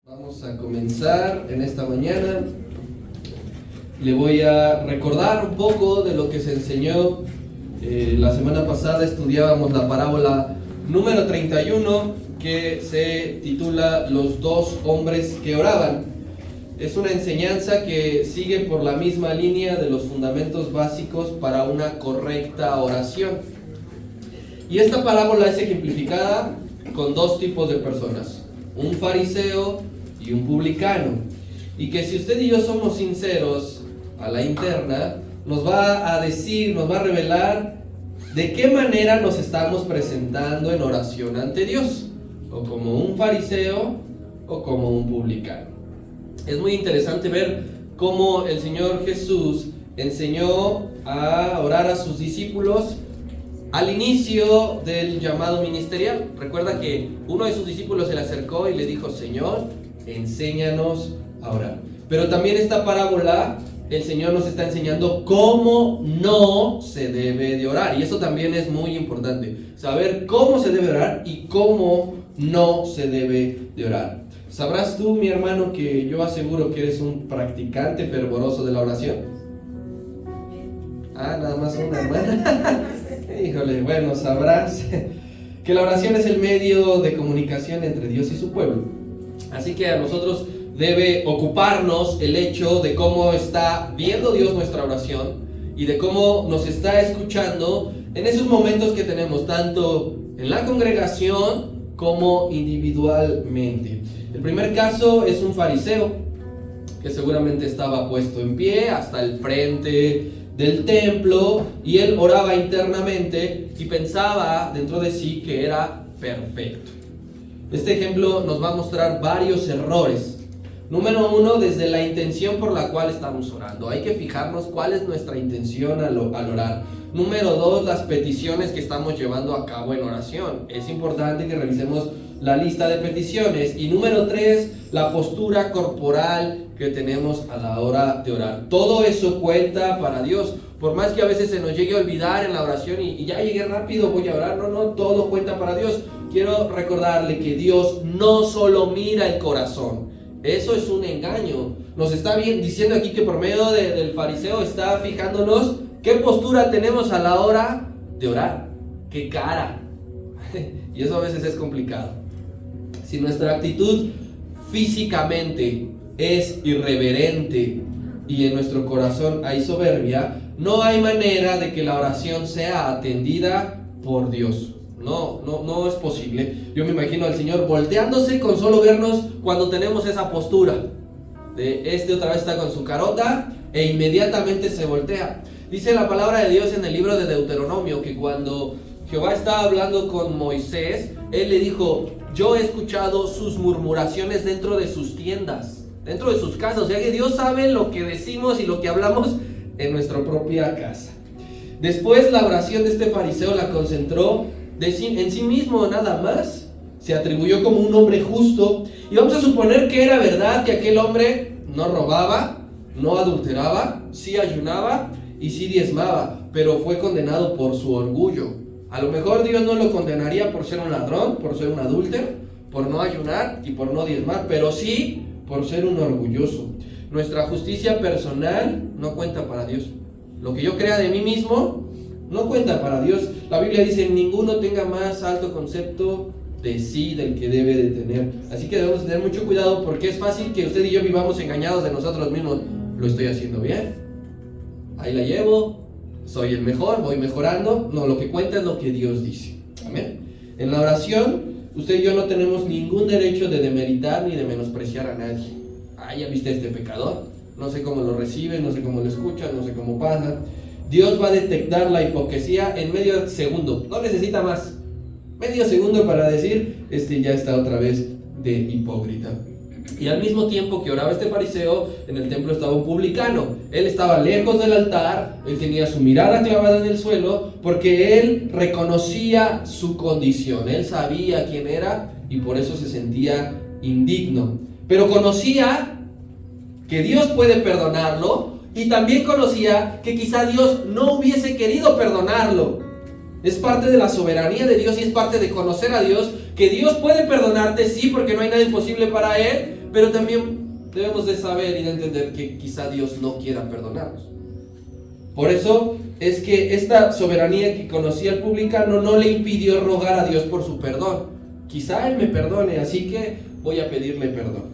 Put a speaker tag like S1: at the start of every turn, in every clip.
S1: Vamos a comenzar en esta mañana. Le voy a recordar un poco de lo que se enseñó. La semana pasada estudiábamos la parábola número 31, que se titula Los dos hombres que oraban. Es una enseñanza que sigue por la misma línea de los fundamentos básicos para una correcta oración. Y esta parábola es ejemplificada con dos tipos de personas: un fariseo y un publicano. Y que si usted y yo somos sinceros a la interna, nos va a decir, nos va a revelar de qué manera nos estamos presentando en oración ante Dios, o como un fariseo o como un publicano. Es muy interesante ver cómo el Señor Jesús enseñó a orar a sus discípulos al inicio del llamado ministerial. Recuerda que uno de sus discípulos se le acercó y le dijo: Señor, enséñanos a orar. Pero también esta parábola, el Señor nos está enseñando cómo no se debe de orar. Y eso también es muy importante, saber cómo se debe orar y cómo no se debe de orar. ¿Sabrás tú, mi hermano, que yo aseguro que eres un practicante fervoroso de la oración? Nada más una hermana. Híjole, bueno, sabrás que la oración es el medio de comunicación entre Dios y su pueblo. Así que a nosotros debe ocuparnos el hecho de cómo está viendo Dios nuestra oración y de cómo nos está escuchando en esos momentos que tenemos, tanto en la congregación como individualmente. El primer caso es un fariseo que seguramente estaba puesto en pie hasta el frente del templo, y él oraba internamente y pensaba dentro de sí que era perfecto. Este ejemplo nos va a mostrar varios errores. Número uno, desde la intención por la cual estamos orando. Hay que fijarnos cuál es nuestra intención al orar. Número dos, las peticiones que estamos llevando a cabo en oración. Es importante que revisemos la lista de peticiones. Y número tres, la postura corporal que tenemos a la hora de orar. Todo eso cuenta para Dios. Por más que a veces se nos llegue a olvidar en la oración y ya llegué rápido, voy a orar. No, todo cuenta para Dios. Quiero recordarle que Dios no solo mira el corazón. Eso es un engaño. Nos está diciendo aquí que por medio del fariseo está fijándonos qué postura tenemos a la hora de orar, qué cara. Y eso a veces es complicado. Si nuestra actitud físicamente es irreverente y en nuestro corazón hay soberbia, no hay manera de que la oración sea atendida por Dios. No es posible. Yo me imagino al Señor volteándose con solo vernos cuando tenemos esa postura de otra vez está con su carota e inmediatamente se voltea. Dice la palabra de Dios en el libro de Deuteronomio que cuando Jehová estaba hablando con Moisés, él le dijo: yo he escuchado sus murmuraciones dentro de sus tiendas, dentro de sus casas. O sea que Dios sabe lo que decimos y lo que hablamos en nuestra propia casa. Después la oración de este fariseo la concentró en sí mismo nada más. Se atribuyó como un hombre justo, y vamos a suponer que era verdad que aquel hombre no robaba, no adulteraba, sí ayunaba y sí diezmaba, pero fue condenado por su orgullo. A lo mejor Dios no lo condenaría por ser un ladrón, por ser un adúltero, por no ayunar y por no diezmar, pero sí por ser un orgulloso. Nuestra justicia personal no cuenta para Dios. Lo que yo crea de mí mismo no cuenta para Dios. La Biblia dice: ninguno tenga más alto concepto de sí del que debe de tener. Así que debemos tener mucho cuidado, porque es fácil que usted y yo vivamos engañados de nosotros mismos. ¿Lo estoy haciendo bien? Ahí la llevo, soy el mejor, voy mejorando. No, lo que cuenta es lo que Dios dice. Amén. En la oración, usted y yo no tenemos ningún derecho de demeritar ni de menospreciar a nadie. Ya viste a este pecador, no sé cómo lo recibe, no sé cómo lo escucha, no sé cómo pasa. Dios va a detectar la hipocresía en medio segundo, no necesita más. Medio segundo para decir: ya está otra vez de hipócrita. Y al mismo tiempo que oraba este fariseo, en el templo estaba un publicano. Él estaba lejos del altar, él tenía su mirada clavada en el suelo, porque él reconocía su condición. Él sabía quién era y por eso se sentía indigno. Pero conocía que Dios puede perdonarlo, y también conocía que quizá Dios no hubiese querido perdonarlo. Es parte de la soberanía de Dios y es parte de conocer a Dios, que Dios puede perdonarte, sí, porque no hay nada imposible para Él, pero también debemos de saber y de entender que quizá Dios no quiera perdonarnos. Por eso es que esta soberanía que conocía el publicano no le impidió rogar a Dios por su perdón. Quizá Él me perdone, así que voy a pedirle perdón.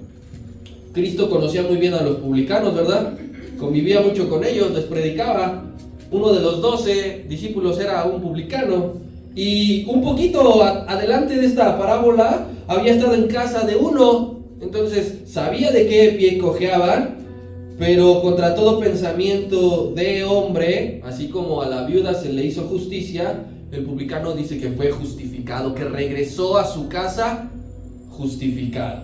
S1: Cristo conocía muy bien a los publicanos, ¿verdad? Convivía mucho con ellos, les predicaba. Uno de los 12 discípulos era un publicano. Y un poquito adelante de esta parábola había estado en casa de uno. Entonces sabía de qué pie cojeaban, pero contra todo pensamiento de hombre, así como a la viuda se le hizo justicia, el publicano dice que fue justificado, que regresó a su casa justificado.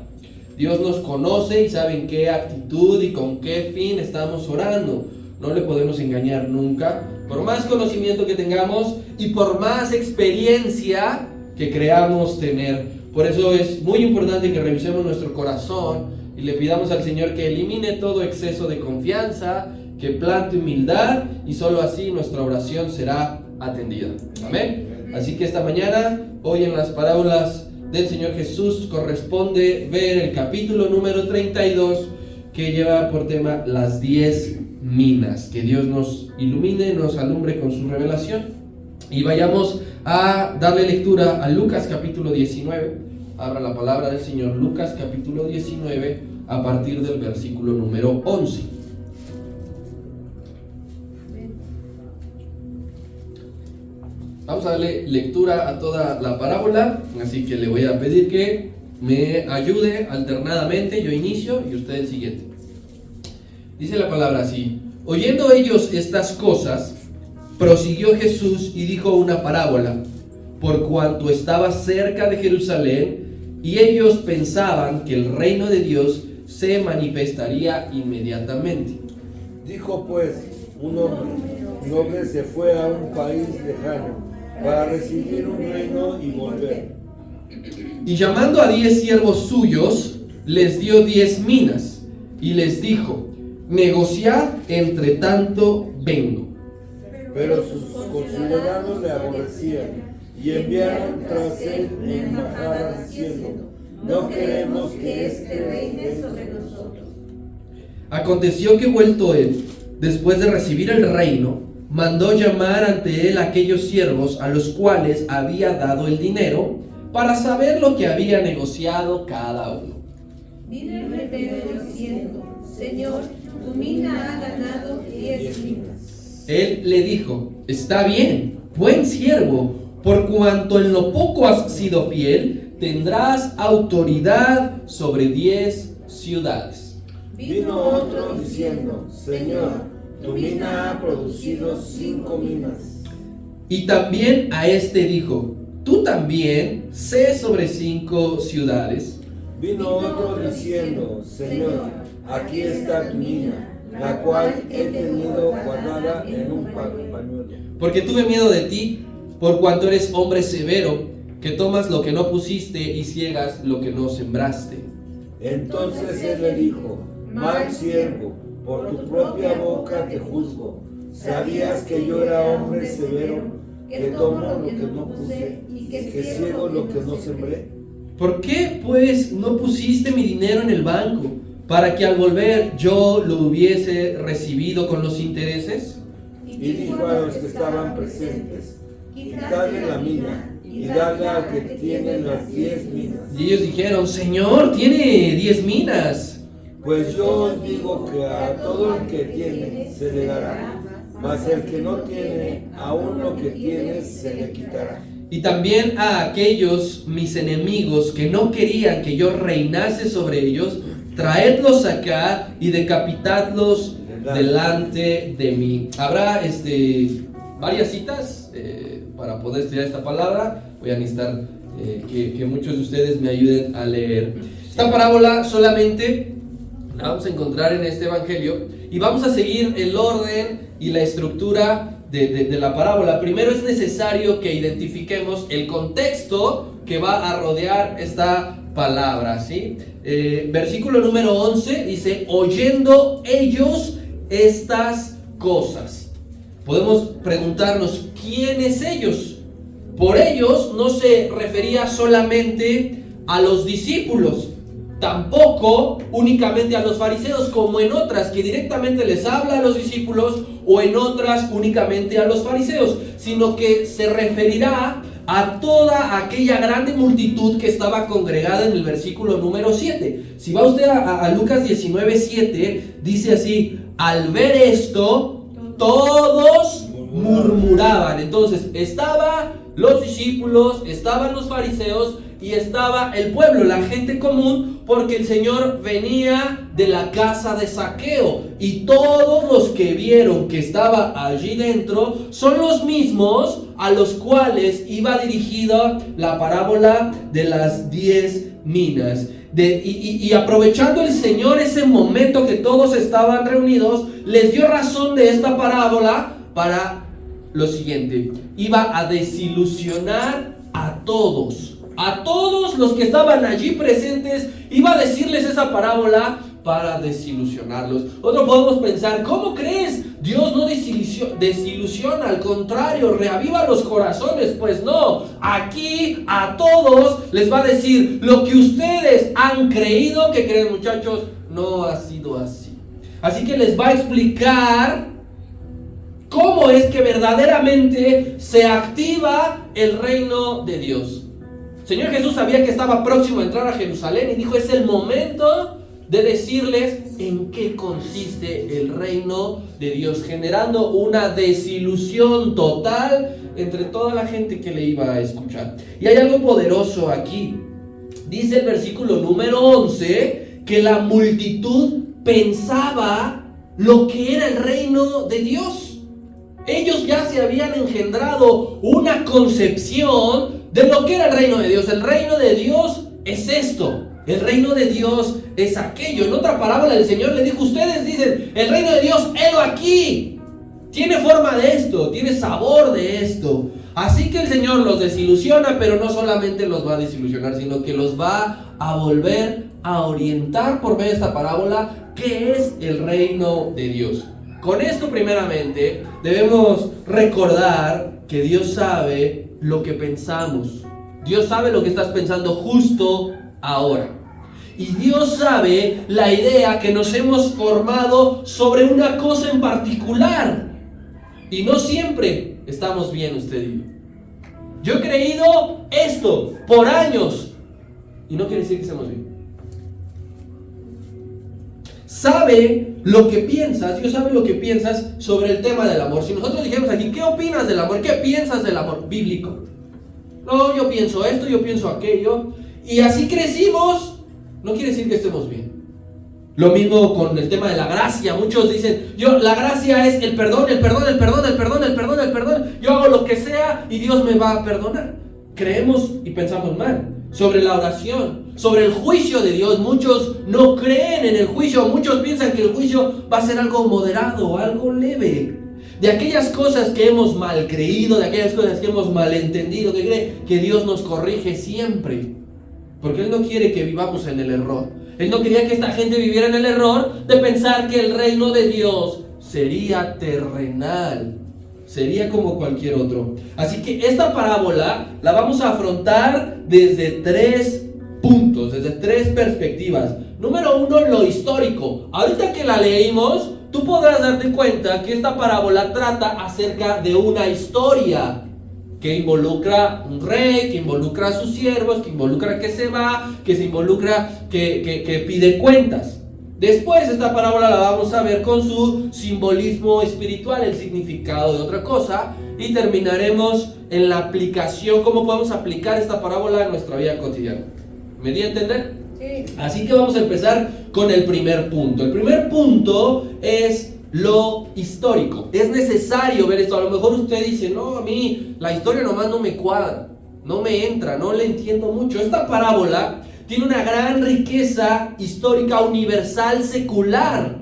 S1: Dios nos conoce y sabe en qué actitud y con qué fin estamos orando. No le podemos engañar nunca, por más conocimiento que tengamos y por más experiencia que creamos tener. Por eso es muy importante que revisemos nuestro corazón y le pidamos al Señor que elimine todo exceso de confianza, que plante humildad, y solo así nuestra oración será atendida. Amén. Así que esta mañana, hoy en las parábolas del Señor Jesús, corresponde ver el capítulo número 32, que lleva por tema las 10 minas. Que Dios nos ilumine, nos alumbre con su revelación. Y vayamos a darle lectura a Lucas capítulo 19. Abra la palabra del Señor, Lucas capítulo 19, a partir del versículo número 11. Vamos a darle lectura a toda la parábola, así que le voy a pedir que me ayude alternadamente. Yo inicio y usted el siguiente. Dice la palabra así: oyendo ellos estas cosas, prosiguió Jesús y dijo una parábola, por cuanto estaba cerca de Jerusalén, y ellos pensaban que el reino de Dios se manifestaría inmediatamente.
S2: Dijo pues un hombre noble se fue a un país lejano para recibir un reino y volver.
S1: Y llamando a 10 siervos suyos, les dio 10 minas, y les dijo: negociad, entre tanto vengo.
S2: Pero sus conciudadanos le aborrecían y enviaron tras él embajadas diciendo: no queremos que este reine sobre nosotros.
S1: Aconteció que vuelto él, después de recibir el reino, mandó llamar ante él a aquellos siervos a los cuales había dado el dinero, para saber lo que había negociado cada uno.
S3: Vino el primero diciendo: Señor, tu mina ha ganado 10 minas.
S1: Él le dijo: está bien, buen siervo, por cuanto en lo poco has sido fiel, tendrás autoridad sobre 10 ciudades.
S2: Vino otro diciendo: Señor, tu mina ha producido 5 minas.
S1: Y también a este dijo: tú también sé sobre 5 ciudades.
S2: Vino otro diciendo: Señor, aquí está tu mina, la cual he tenido guardada en un pañuelo.
S1: Porque tuve miedo de ti, por cuanto eres hombre severo, que tomas lo que no pusiste y ciegas lo que no sembraste.
S2: Entonces él le dijo: mal siervo, por tu propia boca te juzgo. ¿Sabías que yo era hombre severo, que tomo lo que no puse y que ciego lo que no sembré?
S1: ¿Por qué, pues, no pusiste mi dinero en el banco, para que al volver yo lo hubiese recibido con los intereses?
S2: Y dijo a los que estaban presentes: quitadle la mina y dadle al que tiene las 10 minas.
S1: Y ellos dijeron: Señor, tiene 10 minas.
S2: Pues yo os digo que a todo el que tiene se le dará, mas el que no tiene, aún lo que tiene se le quitará.
S1: Y también a aquellos mis enemigos que no querían que yo reinase sobre ellos, traedlos acá y decapitadlos delante de mí. Habrá varias citas para poder estudiar esta palabra. Voy a necesitar que muchos de ustedes me ayuden a leer. Esta parábola solamente la vamos a encontrar en este evangelio y vamos a seguir el orden y la estructura de la parábola. Primero es necesario que identifiquemos el contexto que va a rodear esta palabra, ¿sí? Versículo número 11 dice: oyendo ellos estas cosas. Podemos preguntarnos: ¿quiénes ellos? por ellos no se refería solamente a los discípulos, tampoco únicamente a los fariseos, como en otras que directamente les habla a los discípulos, o en otras únicamente a los fariseos, sino que se referirá a toda aquella grande multitud que estaba congregada en el versículo número 7. Si va usted a Lucas 19:7, dice así: al ver esto, todos murmuraban. Entonces, estaban los discípulos, estaban los fariseos y estaba el pueblo, la gente común, porque el Señor venía de la casa de Zaqueo, y todos los que vieron que estaba allí dentro son los mismos a los cuales iba dirigida la parábola de las 10 minas. Y aprovechando el Señor ese momento que todos estaban reunidos, les dio razón de esta parábola para lo siguiente: iba a desilusionar a todos los que estaban allí presentes, iba a decirles esa parábola para desilusionarlos. Otro podemos pensar: ¿cómo crees? Dios no desilusiona, al contrario, reaviva los corazones. Pues no, aquí a todos les va a decir: lo que ustedes han creído que creen, muchachos, no ha sido así. Así que les va a explicar cómo es que verdaderamente se activa el reino de Dios. El Señor Jesús sabía que estaba próximo a entrar a Jerusalén y dijo: es el momento de decirles en qué consiste el reino de Dios, generando una desilusión total entre toda la gente que le iba a escuchar. Y hay algo poderoso aquí. Dice el versículo número 11 que la multitud pensaba lo que era el reino de Dios. Ellos ya se habían engendrado una concepción de lo que era el reino de Dios. El reino de Dios es esto, el reino de Dios es aquello. En otra parábola el Señor le dijo: ustedes dicen, el reino de Dios, helo aquí, tiene forma de esto, tiene sabor de esto. Así que el Señor los desilusiona, pero no solamente los va a desilusionar, sino que los va a volver a orientar por medio de esta parábola qué es el reino de Dios. Con esto, primeramente, debemos recordar que Dios sabe lo que pensamos. Dios sabe lo que estás pensando justo ahora. Y Dios sabe la idea que nos hemos formado sobre una cosa en particular. Y no siempre estamos bien, usted y yo. Yo he creído esto por años, y no quiere decir que estemos bien. Sabe lo que piensas, Dios sabe lo que piensas sobre el tema del amor. Si nosotros dijéramos aquí: ¿qué opinas del amor? ¿Qué piensas del amor bíblico? No, yo pienso esto, yo pienso aquello, y así crecimos, no quiere decir que estemos bien. Lo mismo con el tema de la gracia. Muchos dicen: la gracia es el perdón, el perdón, el perdón, el perdón, el perdón, el perdón. Yo hago lo que sea y Dios me va a perdonar. Creemos y pensamos mal. Sobre la oración, sobre el juicio de Dios, muchos no creen en el juicio. Muchos piensan que el juicio va a ser algo moderado, algo leve. De aquellas cosas que hemos mal creído, de aquellas cosas que hemos malentendido, que cree que Dios nos corrige siempre, porque Él no quiere que vivamos en el error. Él no quería que esta gente viviera en el error de pensar que el reino de Dios sería terrenal, sería como cualquier otro. Así que esta parábola la vamos a afrontar desde 3 puntos, desde 3 perspectivas. Número 1, lo histórico. Ahorita que la leímos, tú podrás darte cuenta que esta parábola trata acerca de una historia que involucra un rey, que involucra a sus siervos, que involucra que se va, que se involucra que pide cuentas. Después esta parábola la vamos a ver con su simbolismo espiritual, el significado de otra cosa, y terminaremos en la aplicación, cómo podemos aplicar esta parábola en nuestra vida cotidiana. ¿Me di a entender? Sí. Así que vamos a empezar con el primer punto. El primer punto es lo histórico. Es necesario ver esto. A lo mejor usted dice: no, a mí la historia nomás no me cuadra, no me entra, no le entiendo mucho. Esta parábola tiene una gran riqueza histórica universal secular.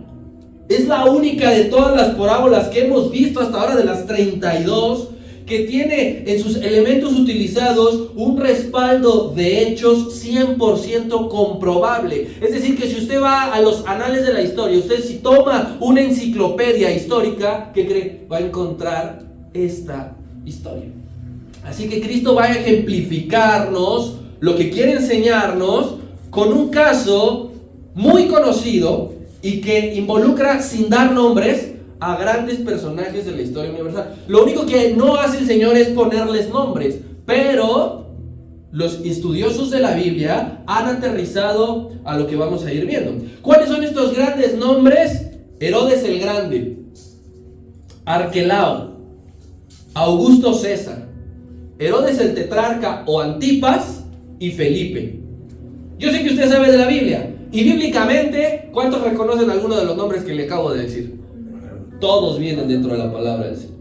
S1: Es la única de todas las parábolas que hemos visto hasta ahora, de las 32, que tiene en sus elementos utilizados un respaldo de hechos 100% comprobable. Es decir, que si usted va a los anales de la historia, usted si toma una enciclopedia histórica, ¿qué cree? Va a encontrar esta historia. Así que Cristo va a ejemplificarnos lo que quiere enseñarnos con un caso muy conocido y que involucra, sin dar nombres, a grandes personajes de la historia universal. Lo único que no hace el Señor es ponerles nombres, pero los estudiosos de la Biblia han aterrizado a lo que vamos a ir viendo. ¿Cuáles son estos grandes nombres? Herodes el Grande, Arquelao, Augusto César, Herodes el Tetrarca o Antipas y Felipe. Yo sé que usted sabe de la Biblia, y bíblicamente, ¿cuántos reconocen alguno de los nombres que le acabo de decir? Todos vienen dentro de la palabra del Señor.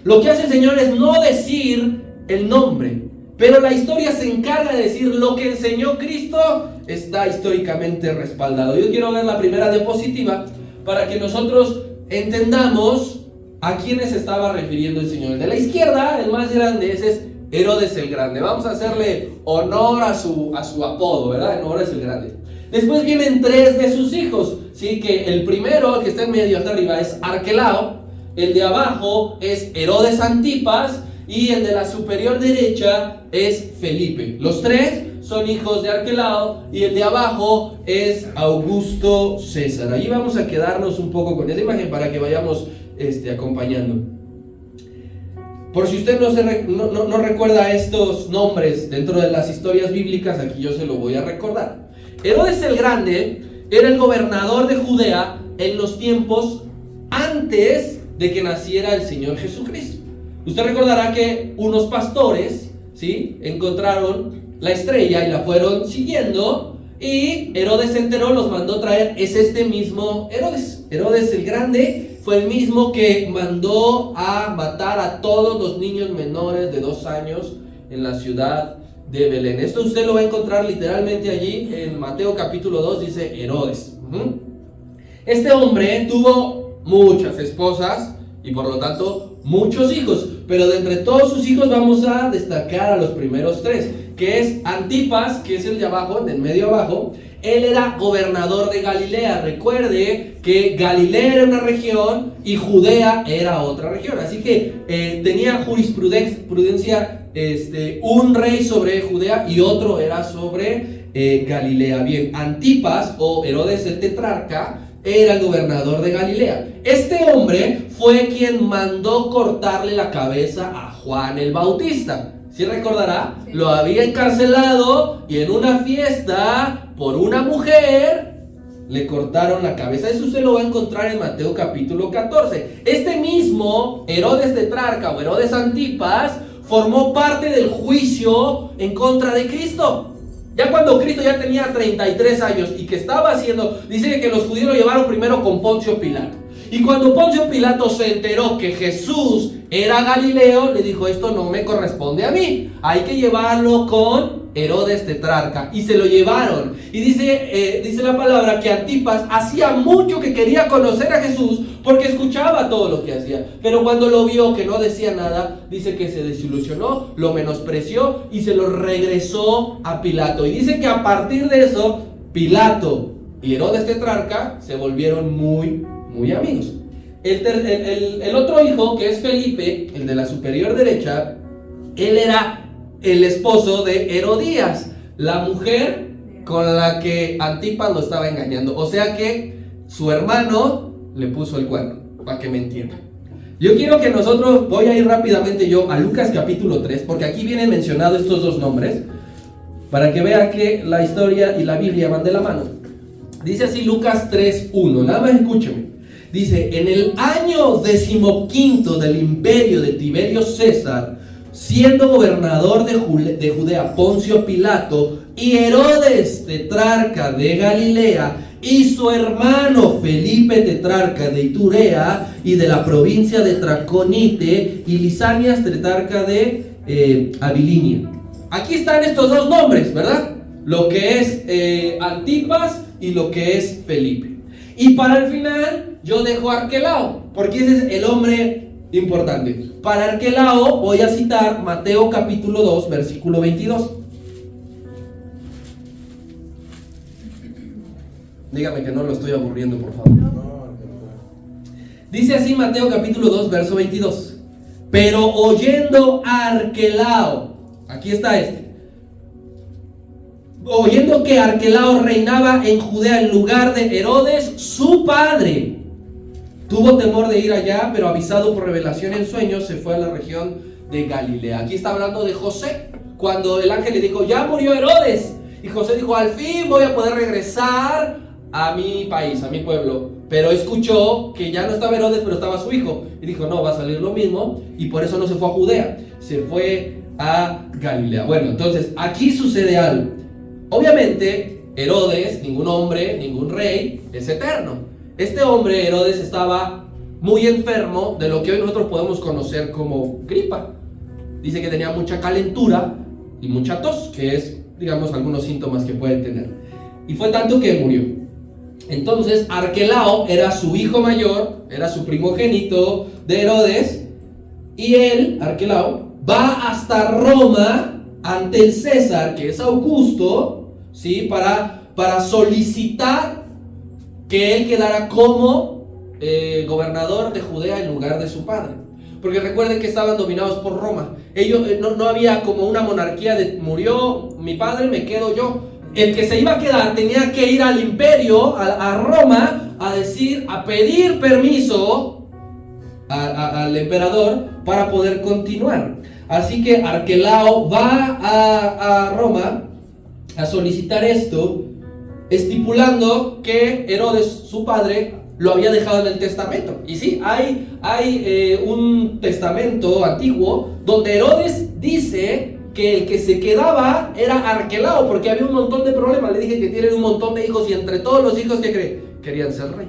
S1: Lo que hace el Señor es no decir el nombre, pero la historia se encarga de decir lo que enseñó Cristo está históricamente respaldado. Yo quiero ver la primera diapositiva para que nosotros entendamos a quiénes estaba refiriendo el Señor. El de la izquierda, el más grande, ese es Herodes el Grande. Vamos a hacerle honor a su apodo, ¿verdad? Herodes el Grande. Después vienen 3 de sus hijos, ¿sí? Que el primero, el que está en medio hasta arriba, es Arquelao. El de abajo es Herodes Antipas. Y el de la superior derecha es Felipe. Los 3 son hijos de Arquelao. Y el de abajo es Augusto César. Ahí vamos a quedarnos un poco con esa imagen para que vayamos acompañando. Por si usted no recuerda estos nombres dentro de las historias bíblicas, aquí yo se lo voy a recordar. Herodes el Grande era el gobernador de Judea en los tiempos antes de que naciera el Señor Jesucristo. Usted recordará que unos pastores, ¿sí?, encontraron la estrella y la fueron siguiendo, y Herodes se enteró, los mandó traer. Es este mismo Herodes. Herodes el Grande fue el mismo que mandó a matar a todos los niños menores de 2 años en la ciudad de Belén. Esto usted lo va a encontrar literalmente allí en Mateo capítulo 2, dice Herodes. Este hombre tuvo muchas esposas y por lo tanto muchos hijos, pero de entre todos sus hijos vamos a destacar a los primeros 3, que es Antipas, que es el de abajo, del medio abajo. Él era gobernador de Galilea. Recuerde que Galilea era una región y Judea era otra región, así que tenía jurisprudencia, un rey sobre Judea y otro era sobre Galilea. Bien, Antipas o Herodes el Tetrarca era el gobernador de Galilea. Este hombre fue quien mandó cortarle la cabeza a Juan el Bautista. ¿Sí recordará? Sí. Lo había encarcelado y en una fiesta por una mujer le cortaron la cabeza. Eso usted lo va a encontrar en Mateo capítulo 14. Este mismo Herodes Tetrarca o Herodes Antipas formó parte del juicio en contra de Cristo. Ya cuando Cristo ya tenía 33 años y que estaba haciendo, dice que los judíos lo llevaron primero con Poncio Pilato. Y cuando Poncio Pilato se enteró que Jesús era Galileo, le dijo: esto no me corresponde a mí, hay que llevarlo con Herodes Tetrarca. Y se lo llevaron. Y dice la palabra que Antipas hacía mucho que quería conocer a Jesús porque escuchaba todo lo que hacía. Pero cuando lo vio que no decía nada, dice que se desilusionó, lo menospreció y se lo regresó a Pilato. Y dice que a partir de eso, Pilato y Herodes Tetrarca se volvieron muy amigos. El otro hijo, que es Felipe, el de la superior derecha, él era el esposo de Herodías, la mujer con la que Antipas lo estaba engañando. O sea que su hermano le puso el cuerno, para que me entiendan. Yo quiero que nosotros, voy a ir rápidamente yo a Lucas capítulo 3, porque aquí vienen mencionados estos 2 nombres, para que vean que la historia y la Biblia van de la mano. Dice así Lucas 3:1, nada más escúcheme. Dice: en el año 15 del imperio de Tiberio César, siendo gobernador de Judea Poncio Pilato y Herodes Tetrarca de Galilea y su hermano Felipe Tetrarca de Iturea y de la provincia de Traconite y Lisanias Tetrarca de Abilinia. Aquí están estos 2 nombres, ¿verdad? Lo que es Antipas y lo que es Felipe. Y para el final yo dejo a Arquelao, porque ese es el hombre importante. Para Arquelao voy a citar Mateo capítulo 2, versículo 22. Dígame que no lo estoy aburriendo, por favor. Dice así Mateo capítulo 2, verso 22. Pero oyendo Arquelao, aquí está oyendo que Arquelao reinaba en Judea en lugar de Herodes, su padre, tuvo temor de ir allá, pero avisado por revelación en sueños, se fue a la región de Galilea. Aquí está hablando de José, cuando el ángel le dijo, ya murió Herodes. Y José dijo, al fin voy a poder regresar a mi país, a mi pueblo. Pero escuchó que ya no estaba Herodes, pero estaba su hijo. Y dijo, no, va a salir lo mismo. Y por eso no se fue a Judea, se fue a Galilea. Bueno, entonces aquí sucede algo. Obviamente, Herodes, ningún hombre, ningún rey, es eterno. Este hombre, Herodes, estaba muy enfermo de lo que hoy nosotros podemos conocer como gripa. Dice que tenía mucha calentura y mucha tos, que es, digamos, algunos síntomas que puede tener. Y fue tanto que murió. Entonces, Arquelao era su hijo mayor, era su primogénito de Herodes, y él, Arquelao, va hasta Roma ante el César, que es Augusto, ¿sí? para solicitar que él quedara como gobernador de Judea en lugar de su padre. Porque recuerden que estaban dominados por Roma. Ellos no había como una monarquía de murió mi padre, me quedo yo. El que se iba a quedar tenía que ir al imperio, a Roma, a pedir permiso al emperador para poder continuar. Así que Arquelao va a Roma a solicitar esto, estipulando que Herodes, su padre, lo había dejado en el testamento. Y sí, hay un testamento antiguo donde Herodes dice que el que se quedaba era Arquelao, porque había un montón de problemas. Le dije que tienen un montón de hijos y entre todos los hijos que querían ser rey.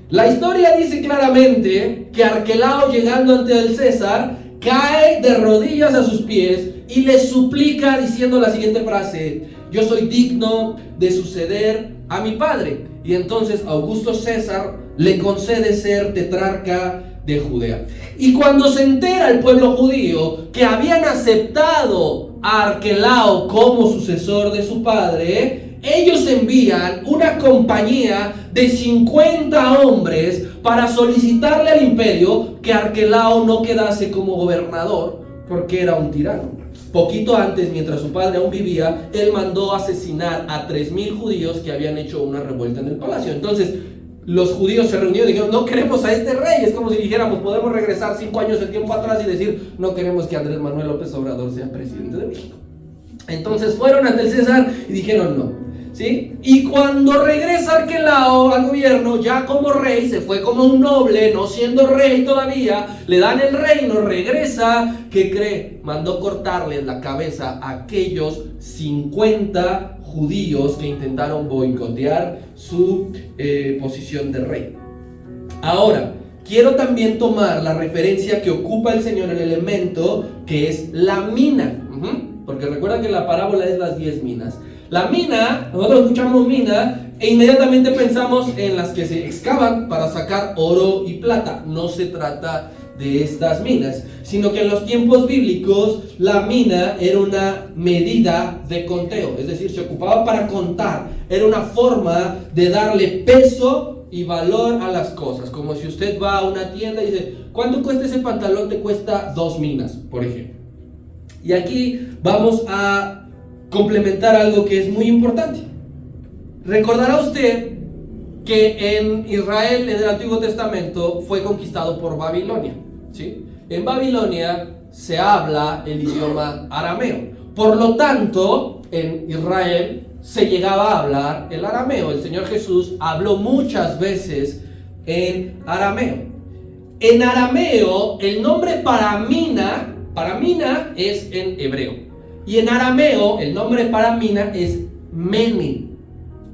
S1: La historia dice claramente que Arquelao, llegando ante el César, cae de rodillas a sus pies y le suplica diciendo la siguiente frase: yo soy digno de suceder a mi padre. Y entonces Augusto César le concede ser tetrarca de Judea. Y cuando se entera el pueblo judío que habían aceptado a Arquelao como sucesor de su padre, ellos envían una compañía de 50 hombres para solicitarle al imperio que Arquelao no quedase como gobernador porque era un tirano. Poquito antes, mientras su padre aún vivía, él mandó asesinar a 3,000 judíos que habían hecho una revuelta en el palacio. Entonces, los judíos se reunieron y dijeron, no queremos a este rey. Es como si dijéramos, podemos regresar 5 años de tiempo atrás y decir, no queremos que Andrés Manuel López Obrador sea presidente de México. Entonces fueron ante el César y dijeron no. ¿Sí? Y cuando regresa Arquelao al gobierno, ya como rey, se fue como un noble, no siendo rey todavía, le dan el reino, regresa, ¿qué cree? Mandó cortarle la cabeza a aquellos 50 judíos que intentaron boicotear su posición de rey. Ahora, quiero también tomar la referencia que ocupa el Señor, el elemento que es la mina, porque recuerda que la parábola es las 10 minas. La mina, nosotros escuchamos mina e inmediatamente pensamos en las que se excavan para sacar oro y plata. No se trata de estas minas, sino que en los tiempos bíblicos la mina era una medida de conteo, es decir, se ocupaba para contar, era una forma de darle peso y valor a las cosas, como si usted va a una tienda y dice, ¿cuánto cuesta ese pantalón? Te cuesta 2 minas, por ejemplo. Y aquí vamos a complementar algo que es muy importante. Recordará usted que en Israel, en el Antiguo Testamento, fue conquistado por Babilonia, ¿sí? En Babilonia se habla el idioma arameo. Por lo tanto, en Israel se llegaba a hablar el arameo. El Señor Jesús habló muchas veces en arameo. En arameo, el nombre para mina es en hebreo. Y en arameo, el nombre para mina es mene.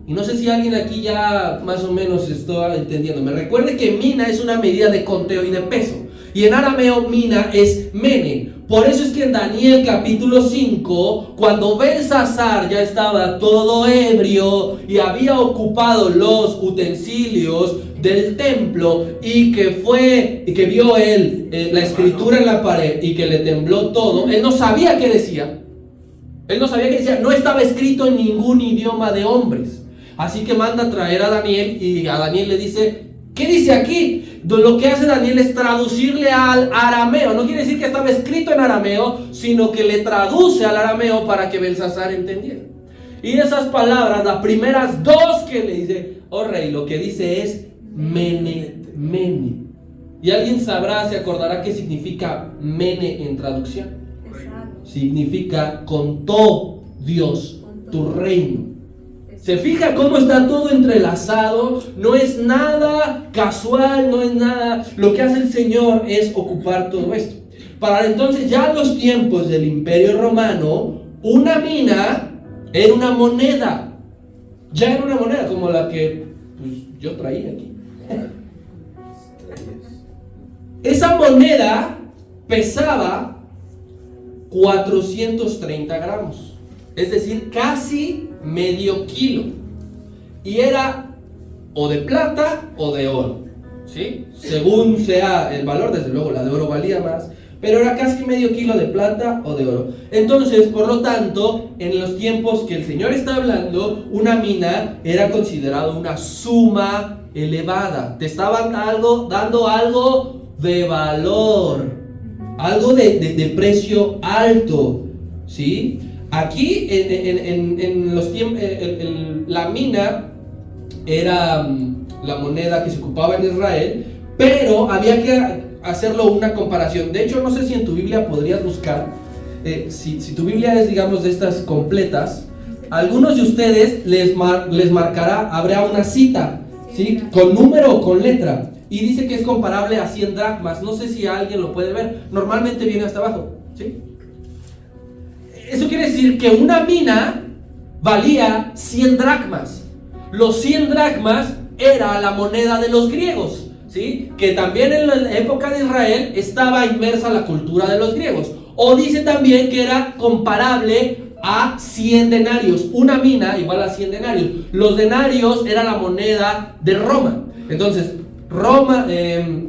S1: Y no sé si alguien aquí ya más o menos está entendiendo. Me recuerde que mina es una medida de conteo y de peso. Y en arameo, mina es mene. Por eso es que en Daniel capítulo 5, cuando Belsasar ya estaba todo ebrio y había ocupado los utensilios del templo y que vio él la escritura en la pared y que le tembló todo, él no sabía qué decía. No estaba escrito en ningún idioma de hombres. Así que manda a traer a Daniel y a Daniel le dice, ¿qué dice aquí? lo que hace Daniel es traducirle al arameo. No quiere decir que estaba escrito en arameo, sino que le traduce al arameo para que Belsasar entendiera. Y esas palabras, las primeras dos que le dice, oh rey, lo que dice es mene, mene. ¿Y alguien sabrá, se acordará qué significa mene en traducción? Significa contó Dios tu reino. ¿Se fija cómo está todo entrelazado? No es nada casual, no es nada. Lo que hace el Señor es ocupar todo esto. Para entonces, ya en los tiempos del Imperio Romano, una mina era una moneda. Ya era una moneda como la que pues, yo traía aquí. Esa moneda pesaba 430 gramos. Es decir, casi medio kilo. Y era o de plata o de oro, ¿sí? Según sea el valor, desde luego la de oro valía más, pero era casi medio kilo de plata o de oro. Entonces, por lo tanto, en los tiempos que el Señor está hablando, una mina era considerado una suma elevada. Te estaban dando algo de valor, algo de precio alto, ¿sí? Aquí en los tiempos, la mina era la moneda que se ocupaba en Israel, pero había que hacerlo una comparación. De hecho, no sé si en tu Biblia podrías buscar, si tu Biblia es, digamos, de estas completas, a algunos de ustedes les marcará, habrá una cita, ¿sí? Con número o con letra, y dice que es comparable a 100 dracmas. No sé si alguien lo puede ver, normalmente viene hasta abajo, ¿sí? Eso quiere decir que una mina valía 100 dracmas. Los 100 dracmas era la moneda de los griegos, ¿sí? Que también en la época de Israel estaba inmersa la cultura de los griegos. O dice también que era comparable a 100 denarios. Una mina igual a 100 denarios. Los denarios era la moneda de Roma. Entonces,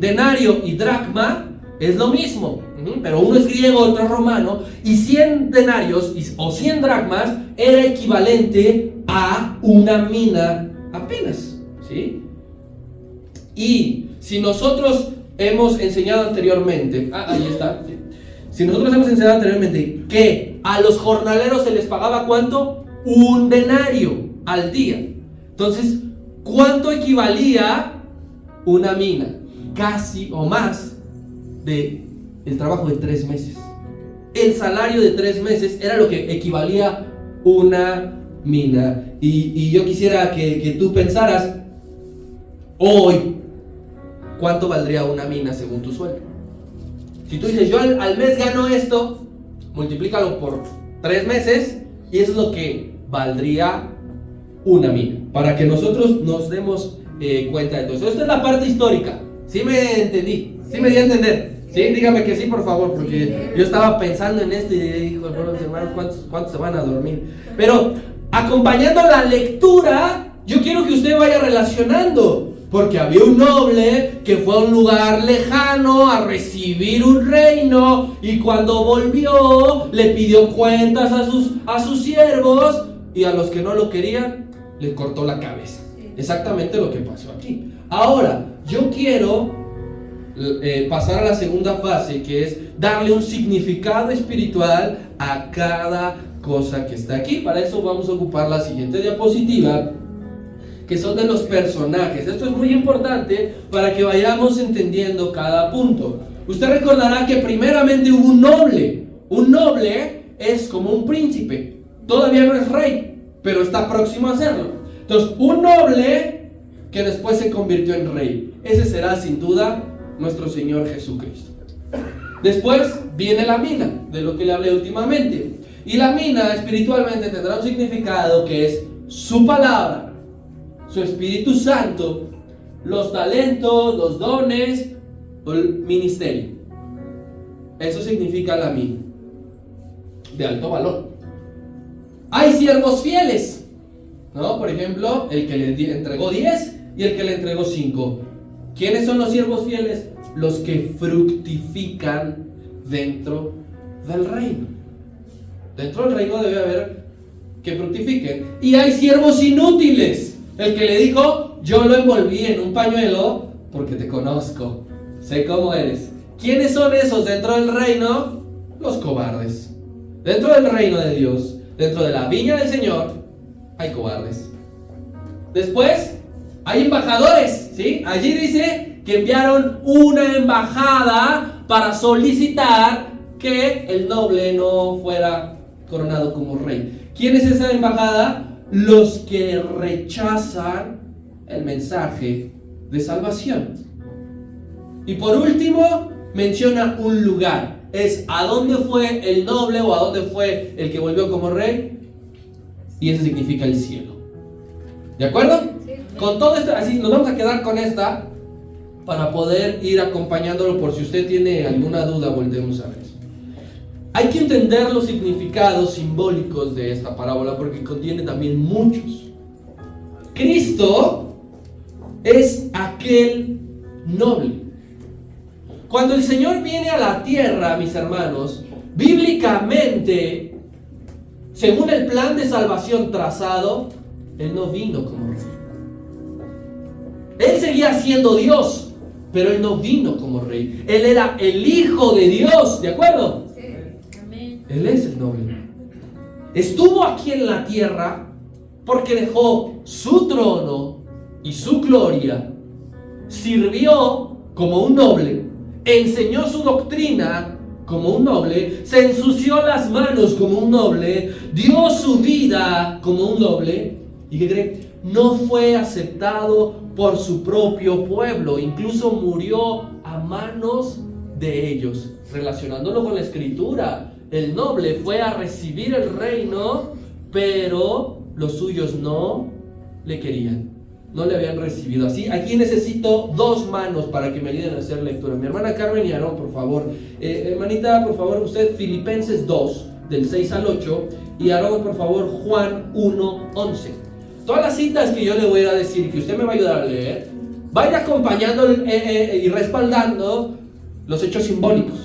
S1: denario y dracma es lo mismo, pero uno es griego, otro es romano, y 100 denarios o 100 dracmas era equivalente a una mina apenas, ¿sí? Y si nosotros hemos enseñado anteriormente, ahí está, ¿sí? Si nosotros hemos enseñado anteriormente que a los jornaleros se les pagaba ¿cuánto? Un denario al día. Entonces, ¿cuánto equivalía una mina? Casi o más de el trabajo de 3 meses. El salario de 3 meses era lo que equivalía una mina. Y yo quisiera que tú pensaras hoy, ¿cuánto valdría una mina según tu sueldo? Si tú dices, yo al mes gano esto, multiplícalo por 3 meses y eso es lo que valdría una mina. Para que nosotros nos demos cuenta de todo eso. Esta es la parte histórica. ¿Sí me entendí? ¿Sí me di a entender? Sí, dígame que sí, por favor, porque yo estaba pensando en esto y dijo, bueno, hermanos, ¿cuántos se van a dormir? Pero acompañando la lectura, yo quiero que usted vaya relacionando, porque había un noble que fue a un lugar lejano a recibir un reino, y cuando volvió le pidió cuentas a sus siervos, y a los que no lo querían les cortó la cabeza. Exactamente lo que pasó aquí. Ahora, yo quiero pasar a la segunda fase, que es darle un significado espiritual a cada cosa que está aquí. Para eso vamos a ocupar la siguiente diapositiva, que son de los personajes. Esto es muy importante para que vayamos entendiendo cada punto. Usted recordará que primeramente hubo un noble. Un noble es como un príncipe. Todavía no es rey, pero está próximo a serlo. Entonces, un noble que después se convirtió en rey. Ese será sin duda nuestro Señor Jesucristo. Después viene la mina, de lo que le hablé últimamente. Y la mina espiritualmente tendrá un significado que es su palabra, su Espíritu Santo, los talentos, los dones, o el ministerio. Eso significa la mina, de alto valor. Hay siervos fieles, ¿no? Por ejemplo, el que le entregó 10 y el que le entregó 5. ¿Quiénes son los siervos fieles? Los que fructifican dentro del reino. Dentro del reino debe haber que fructifiquen. Y hay siervos inútiles. El que le dijo, yo lo envolví en un pañuelo porque te conozco, sé cómo eres. ¿Quiénes son esos dentro del reino? Los cobardes. Dentro del reino de Dios, dentro de la viña del Señor, hay cobardes. Después, hay embajadores, ¿sí? Allí dice que enviaron una embajada para solicitar que el noble no fuera coronado como rey. ¿Quién es esa embajada? Los que rechazan el mensaje de salvación. Y por último, menciona un lugar. Es a dónde fue el noble o a dónde fue el que volvió como rey. Y eso significa el cielo. ¿De acuerdo? Con todo esto, así nos vamos a quedar con esta para poder ir acompañándolo. Por si usted tiene alguna duda, volvemos a ver eso. Hay que entender los significados simbólicos de esta parábola porque contiene también muchos. Cristo es aquel noble. Cuando el Señor viene a la tierra, mis hermanos, bíblicamente, según el plan de salvación trazado, Él no vino como rey. Él seguía siendo Dios, pero Él no vino como rey. Él era el Hijo de Dios, ¿de acuerdo?
S3: Sí. Amén.
S1: Él es el noble. Estuvo aquí en la tierra porque dejó su trono y su gloria, sirvió como un noble, enseñó su doctrina como un noble, se ensució las manos como un noble, dio su vida como un noble. ¿Y qué creen? No fue aceptado por su propio pueblo, incluso murió a manos de ellos. Relacionándolo con la escritura, el noble fue a recibir el reino, pero los suyos no le querían. No le habían recibido. Así, aquí necesito dos manos para que me ayuden a hacer lectura. Mi hermana Carmen y Aarón, por favor. Hermanita, por favor, usted Filipenses 2, del 6 al 8. Y Aarón, por favor, Juan 1, 11. Todas las citas que yo le voy a decir, que usted me va a ayudar a leer, va a ir acompañando y respaldando los hechos simbólicos.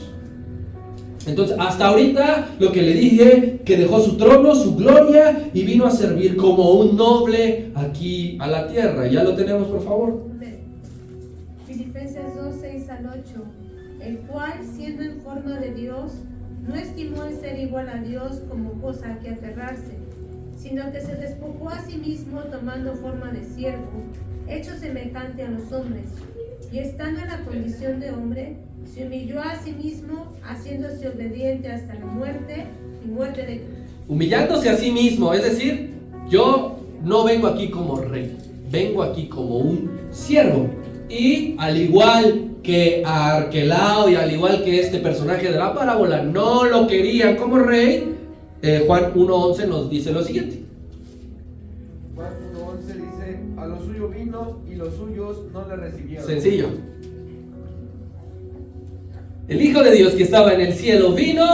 S1: Entonces, hasta ahorita lo que le dije, que dejó su trono, su gloria y vino a servir como un noble aquí a la tierra. Ya lo tenemos, por favor.
S3: Filipenses 2, 6 al 8. El cual, siendo en forma de Dios, no estimó el ser igual a Dios como cosa a que aferrarse, sino que se despojó a sí mismo tomando forma de siervo, hecho semejante a los hombres, y estando en la condición de hombre, se humilló a sí mismo, haciéndose obediente hasta la muerte y muerte de cruz.
S1: Humillándose a sí mismo, es decir, yo no vengo aquí como rey, vengo aquí como un siervo. Y al igual que a Arquelao y al igual que este personaje de la parábola no lo querían como rey, Juan 1.11 nos dice lo siguiente.
S4: Juan 1.11 dice: a lo suyo vino y los suyos no le recibieron.
S1: Sencillo. El Hijo de Dios que estaba en el cielo vino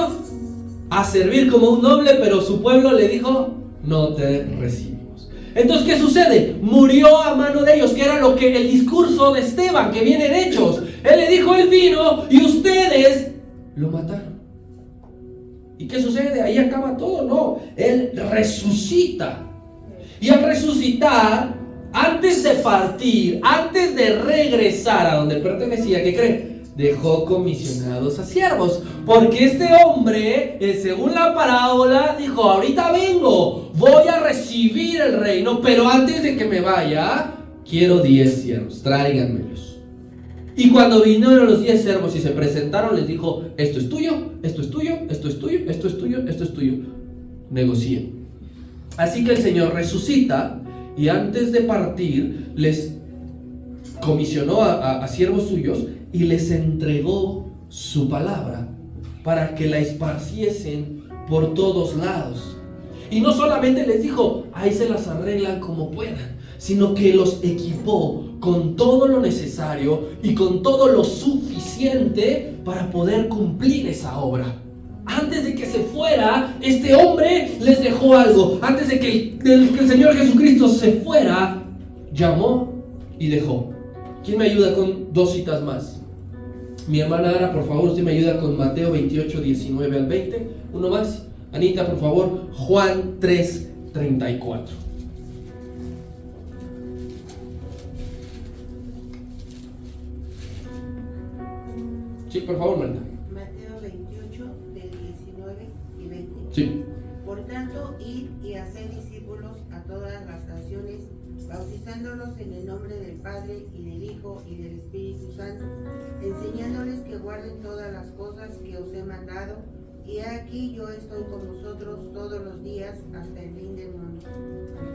S1: a servir como un noble, pero su pueblo le dijo: no te recibimos. Entonces, ¿qué sucede? Murió a mano de ellos, que era lo que el discurso de Esteban, que viene en Hechos. Él le dijo: él vino y ustedes lo mataron. ¿Y qué sucede? Ahí acaba todo. No, él resucita. Y al resucitar, antes de partir, antes de regresar a donde pertenecía, ¿qué creen? Dejó comisionados a siervos, porque este hombre, según la parábola, dijo: ahorita vengo, voy a recibir el reino, pero antes de que me vaya, quiero 10 siervos, tráiganmelos. Y cuando vinieron los 10 siervos y se presentaron, les dijo: esto es tuyo, esto es tuyo, esto es tuyo, esto es tuyo, esto es tuyo. Negocien. Así que el Señor resucita y antes de partir les comisionó a siervos suyos y les entregó su palabra para que la esparciesen por todos lados. Y no solamente les dijo: ahí se las arreglan como puedan, sino que los equipó con todo lo necesario y con todo lo suficiente para poder cumplir esa obra. Antes de que se fuera, este hombre les dejó algo. Antes de que el Señor Jesucristo se fuera, llamó y dejó. ¿Quién me ayuda con dos citas más? Mi hermana Ara, por favor, usted me ayuda con Mateo 28, 19 al 20. Uno más. Anita, por favor, Juan 3, 34. Sí, por favor, Marta.
S5: Mateo 28, del 19 y 20.
S1: Sí.
S5: Por tanto, id y haced discípulos a todas las naciones, bautizándolos en el nombre del Padre y del Hijo y del Espíritu Santo, enseñándoles que guarden todas las cosas que os he mandado, y he aquí yo estoy con vosotros todos los días hasta el fin del mundo.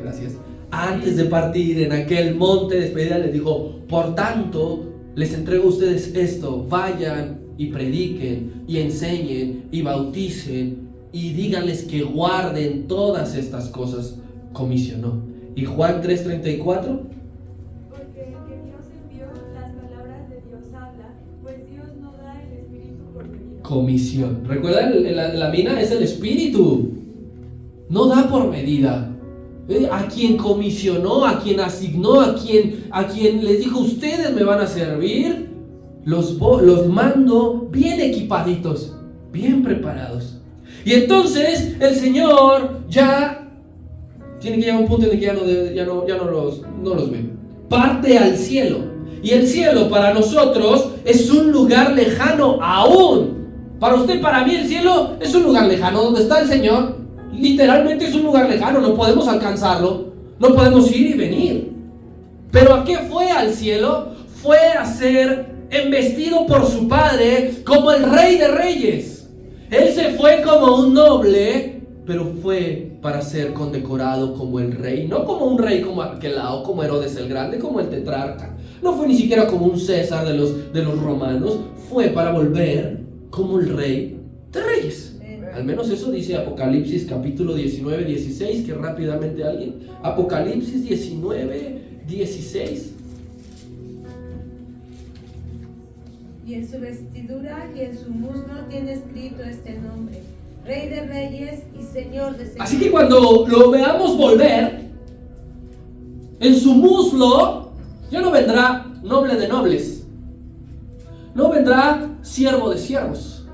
S1: Gracias. Antes de partir en aquel monte de despedida les dijo: por tanto, les entrego a ustedes esto: vayan y prediquen y enseñen y bauticen y díganles que guarden todas estas cosas. Comisionó. Y Juan 3:34.
S6: Porque el que Dios envió, las palabras de Dios habla, pues Dios no da el Espíritu por medida.
S1: Comisión. ¿Recuerdan? La mina es el Espíritu. No da por medida. A quien comisionó, a quien asignó, a quien les dijo: ustedes me van a servir, los mando bien equipaditos, bien preparados. Y entonces el Señor ya tiene que llegar a un punto en el que ya no los ve. Parte al cielo. Y el cielo para nosotros es un lugar lejano aún. Para usted y para mí el cielo es un lugar lejano. Donde está el Señor, literalmente es un lugar lejano. No podemos alcanzarlo. No podemos ir y venir. ¿Pero a qué fue al cielo? Fue a ser embestido por su Padre como el Rey de Reyes. Él se fue como un noble, pero fue para ser condecorado como el rey. No como un rey como Arquelao, como Herodes el Grande, como el tetrarca. No fue ni siquiera como un César de los romanos. Fue para volver como el Rey de Reyes. Al menos eso dice Apocalipsis capítulo 19, 16. Que rápidamente alguien. Apocalipsis 19, 16.
S3: Y en su vestidura y en su muslo tiene escrito este nombre: Rey de Reyes y Señor de Señores.
S1: Así que cuando lo veamos volver, en su muslo ya no vendrá noble de nobles, no vendrá siervo de siervos,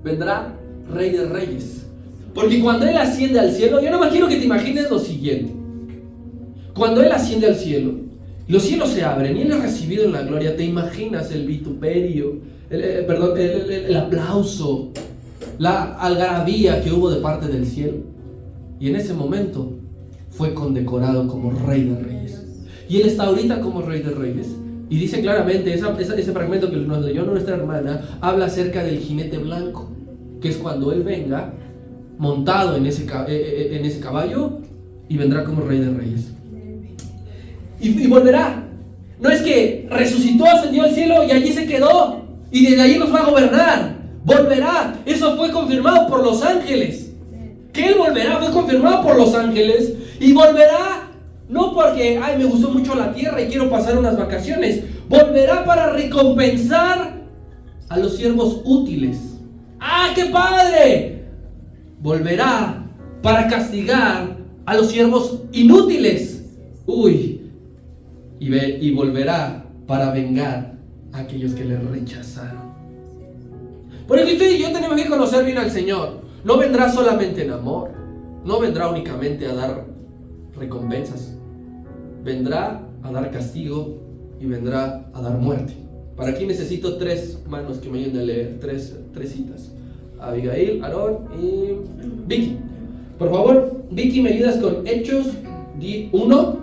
S1: vendrá Rey de Reyes. Porque cuando Él asciende al cielo, yo no me quiero que te imagines lo siguiente. Cuando Él asciende al cielo, los cielos se abren y Él es recibido en la gloria. ¿Te imaginas el vituperio, el aplauso, la algarabía que hubo de parte del cielo? Y en ese momento fue condecorado como Rey de Reyes. Y Él está ahorita como Rey de Reyes. Y dice claramente, ese fragmento que nos leyó nuestra hermana, habla acerca del jinete blanco, que es cuando Él venga montado en ese caballo y vendrá como Rey de Reyes. Y volverá. No es que resucitó, ascendió al cielo y allí se quedó y desde allí nos va a gobernar. Volverá. Eso fue confirmado por los ángeles. Que Él volverá fue confirmado por los ángeles. Y volverá no porque me gustó mucho la tierra y quiero pasar unas vacaciones. Volverá para recompensar a los siervos útiles. ¡Ah, qué padre! Volverá para castigar a los siervos inútiles. Uy. Y volverá para vengar a aquellos que le rechazaron. Por eso usted y yo tenemos que conocer bien al Señor. No vendrá solamente en amor. No vendrá únicamente a dar recompensas. Vendrá a dar castigo y vendrá a dar muerte. Para aquí necesito 3 manos que me ayuden a leer. Tres citas. Abigail, Aarón y Vicky. Por favor, Vicky, me ayudas con Hechos 1,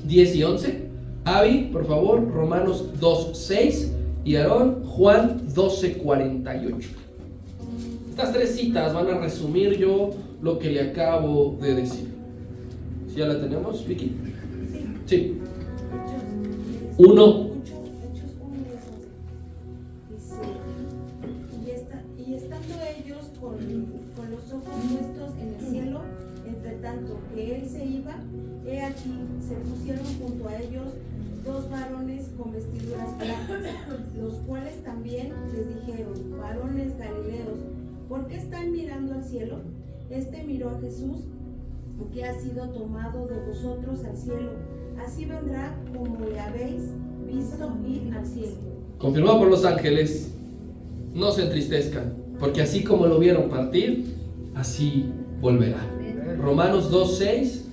S1: 10 y 11. Abby, por favor, Romanos 2, 6. Y Aarón, Juan 12, 48. Estas 3 citas van a resumir yo lo que le acabo de decir. ¿Sí ya la tenemos, Vicky? Sí. 1.
S7: Y estando ellos con los ojos puestos en el cielo, entre tanto que él se iba, he aquí se pusieron junto a ellos 2 varones con vestiduras blancas, los cuales también les dijeron: varones galileos, ¿por qué están mirando al cielo? Este miró a Jesús, que ha sido tomado de vosotros al cielo. Así vendrá como le habéis visto ir al cielo.
S1: Confirmado por los ángeles. No se entristezcan, porque así como lo vieron partir, así volverá. Romanos 2, 6.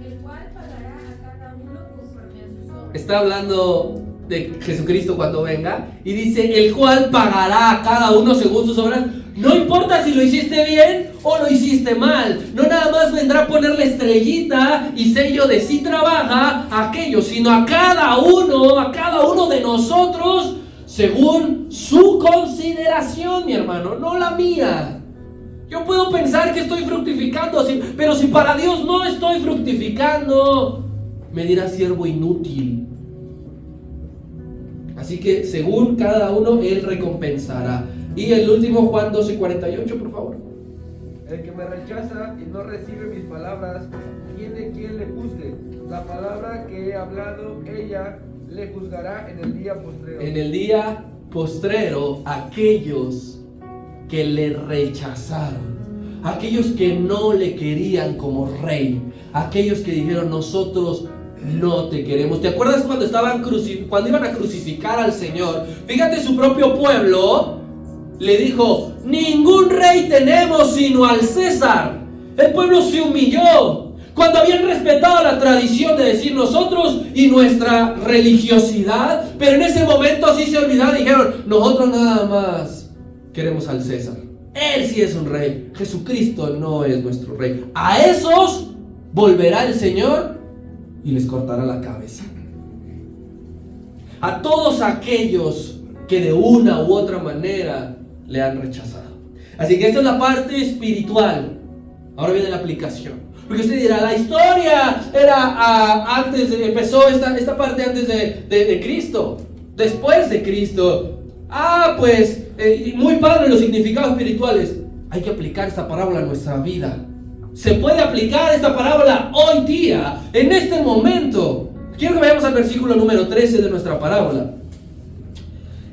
S6: El cual pagará a cada uno conforme a sus obras.
S1: Está hablando de Jesucristo cuando venga, y dice, el cual pagará a cada uno según sus obras. No importa si lo hiciste bien o lo hiciste mal. No nada más vendrá a ponerle estrellita y sello de sí trabaja a aquellos, sino a cada uno de nosotros, según su consideración, mi hermano, no la mía. Yo puedo pensar que estoy fructificando, pero si para Dios no estoy fructificando, me dirá siervo inútil. Así que según cada uno, Él recompensará. Y el último, Juan 12:48, por favor.
S4: El que me rechaza y no recibe mis palabras, tiene quien le juzgue. La palabra que he hablado, ella le juzgará en el día postrero.
S1: En el día postrero, aquellos que le rechazaron, aquellos que no le querían como rey, aquellos que dijeron, nosotros no te queremos. ¿Te acuerdas cuando iban a crucificar al Señor? Fíjate, su propio pueblo le dijo, ningún rey tenemos sino al César. El pueblo se humilló cuando habían respetado la tradición de decir nosotros y nuestra religiosidad, pero en ese momento sí se olvidaron y dijeron, nosotros nada más queremos al César. Él sí es un rey. Jesucristo no es nuestro rey. A esos volverá el Señor y les cortará la cabeza. A todos aquellos que de una u otra manera le han rechazado. Así que esta es la parte espiritual. Ahora viene la aplicación. Porque usted dirá, la historia era empezó esta parte antes de Cristo, después de Cristo. Pues muy padre los significados espirituales. Hay que aplicar esta parábola a nuestra vida. Se puede aplicar esta parábola hoy día, en este momento. Quiero que vayamos al versículo número 13 de nuestra parábola.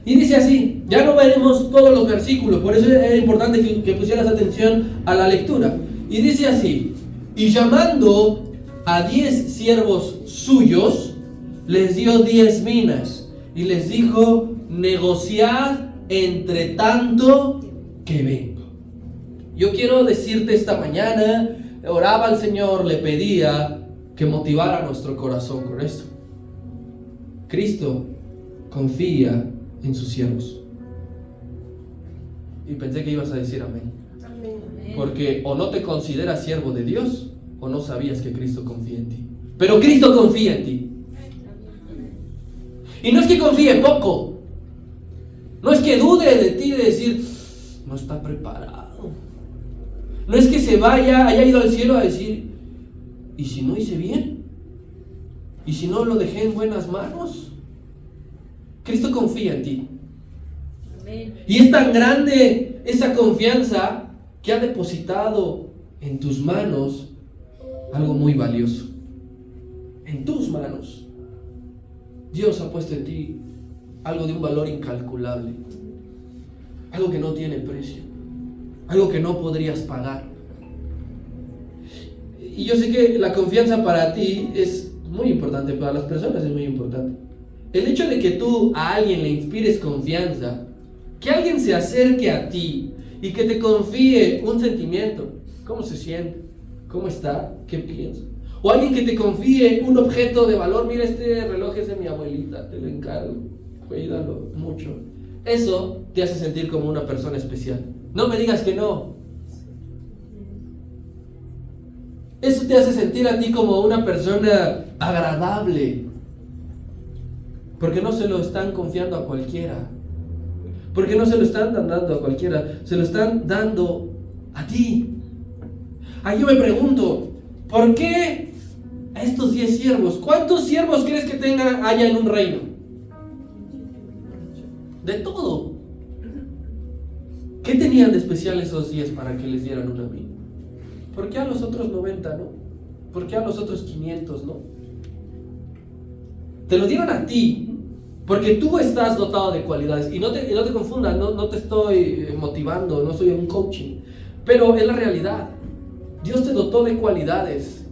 S1: Y dice así, ya no veremos todos los versículos, por eso era importante que pusieras atención a la lectura. Y dice así, y llamando a 10 siervos suyos, les dio 10 minas, y les dijo, negociad entre tanto que vengo. Yo quiero decirte esta mañana, oraba al Señor, le pedía que motivara nuestro corazón con esto. Cristo confía en sus siervos. Y pensé que ibas a decir amén. Porque o no te consideras siervo de Dios, o no sabías que Cristo confía en ti. Pero Cristo confía en ti. Y no es que confíe poco. No es que dude de ti, de decir, no está preparado. No es que haya ido al cielo a decir, ¿y si no hice bien? ¿Y si no lo dejé en buenas manos? Cristo confía en ti. Amén. Y es tan grande esa confianza que ha depositado en tus manos algo muy valioso. En tus manos. Dios ha puesto en ti algo de un valor incalculable. Algo que no tiene precio. Algo que no podrías pagar. Y yo sé que la confianza para ti es muy importante, para las personas es muy importante. El hecho de que tú a alguien le inspires confianza, que alguien se acerque a ti y que te confíe un sentimiento, ¿cómo se siente? ¿Cómo está? ¿Qué piensa? O alguien que te confíe un objeto de valor, mira, este reloj es de mi abuelita, te lo encargo, cuídalo mucho. Eso te hace sentir como una persona especial. No me digas que no. Eso te hace sentir a ti como una persona agradable. Porque no se lo están confiando a cualquiera. Porque no se lo están dando a cualquiera. Se lo están dando a ti. Yo me pregunto, ¿por qué a estos 10 siervos? ¿Cuántos siervos crees que haya en un reino? De todo. ¿Qué tenían de especial esos 10 para que les dieran una mina? ¿Por qué a los otros 90 no? ¿Por qué a los otros 500 no? Te lo dieron a ti, porque tú estás dotado de cualidades. Y no te confundas, no te estoy motivando, no soy un coaching. Pero es la realidad. Dios te dotó de cualidades.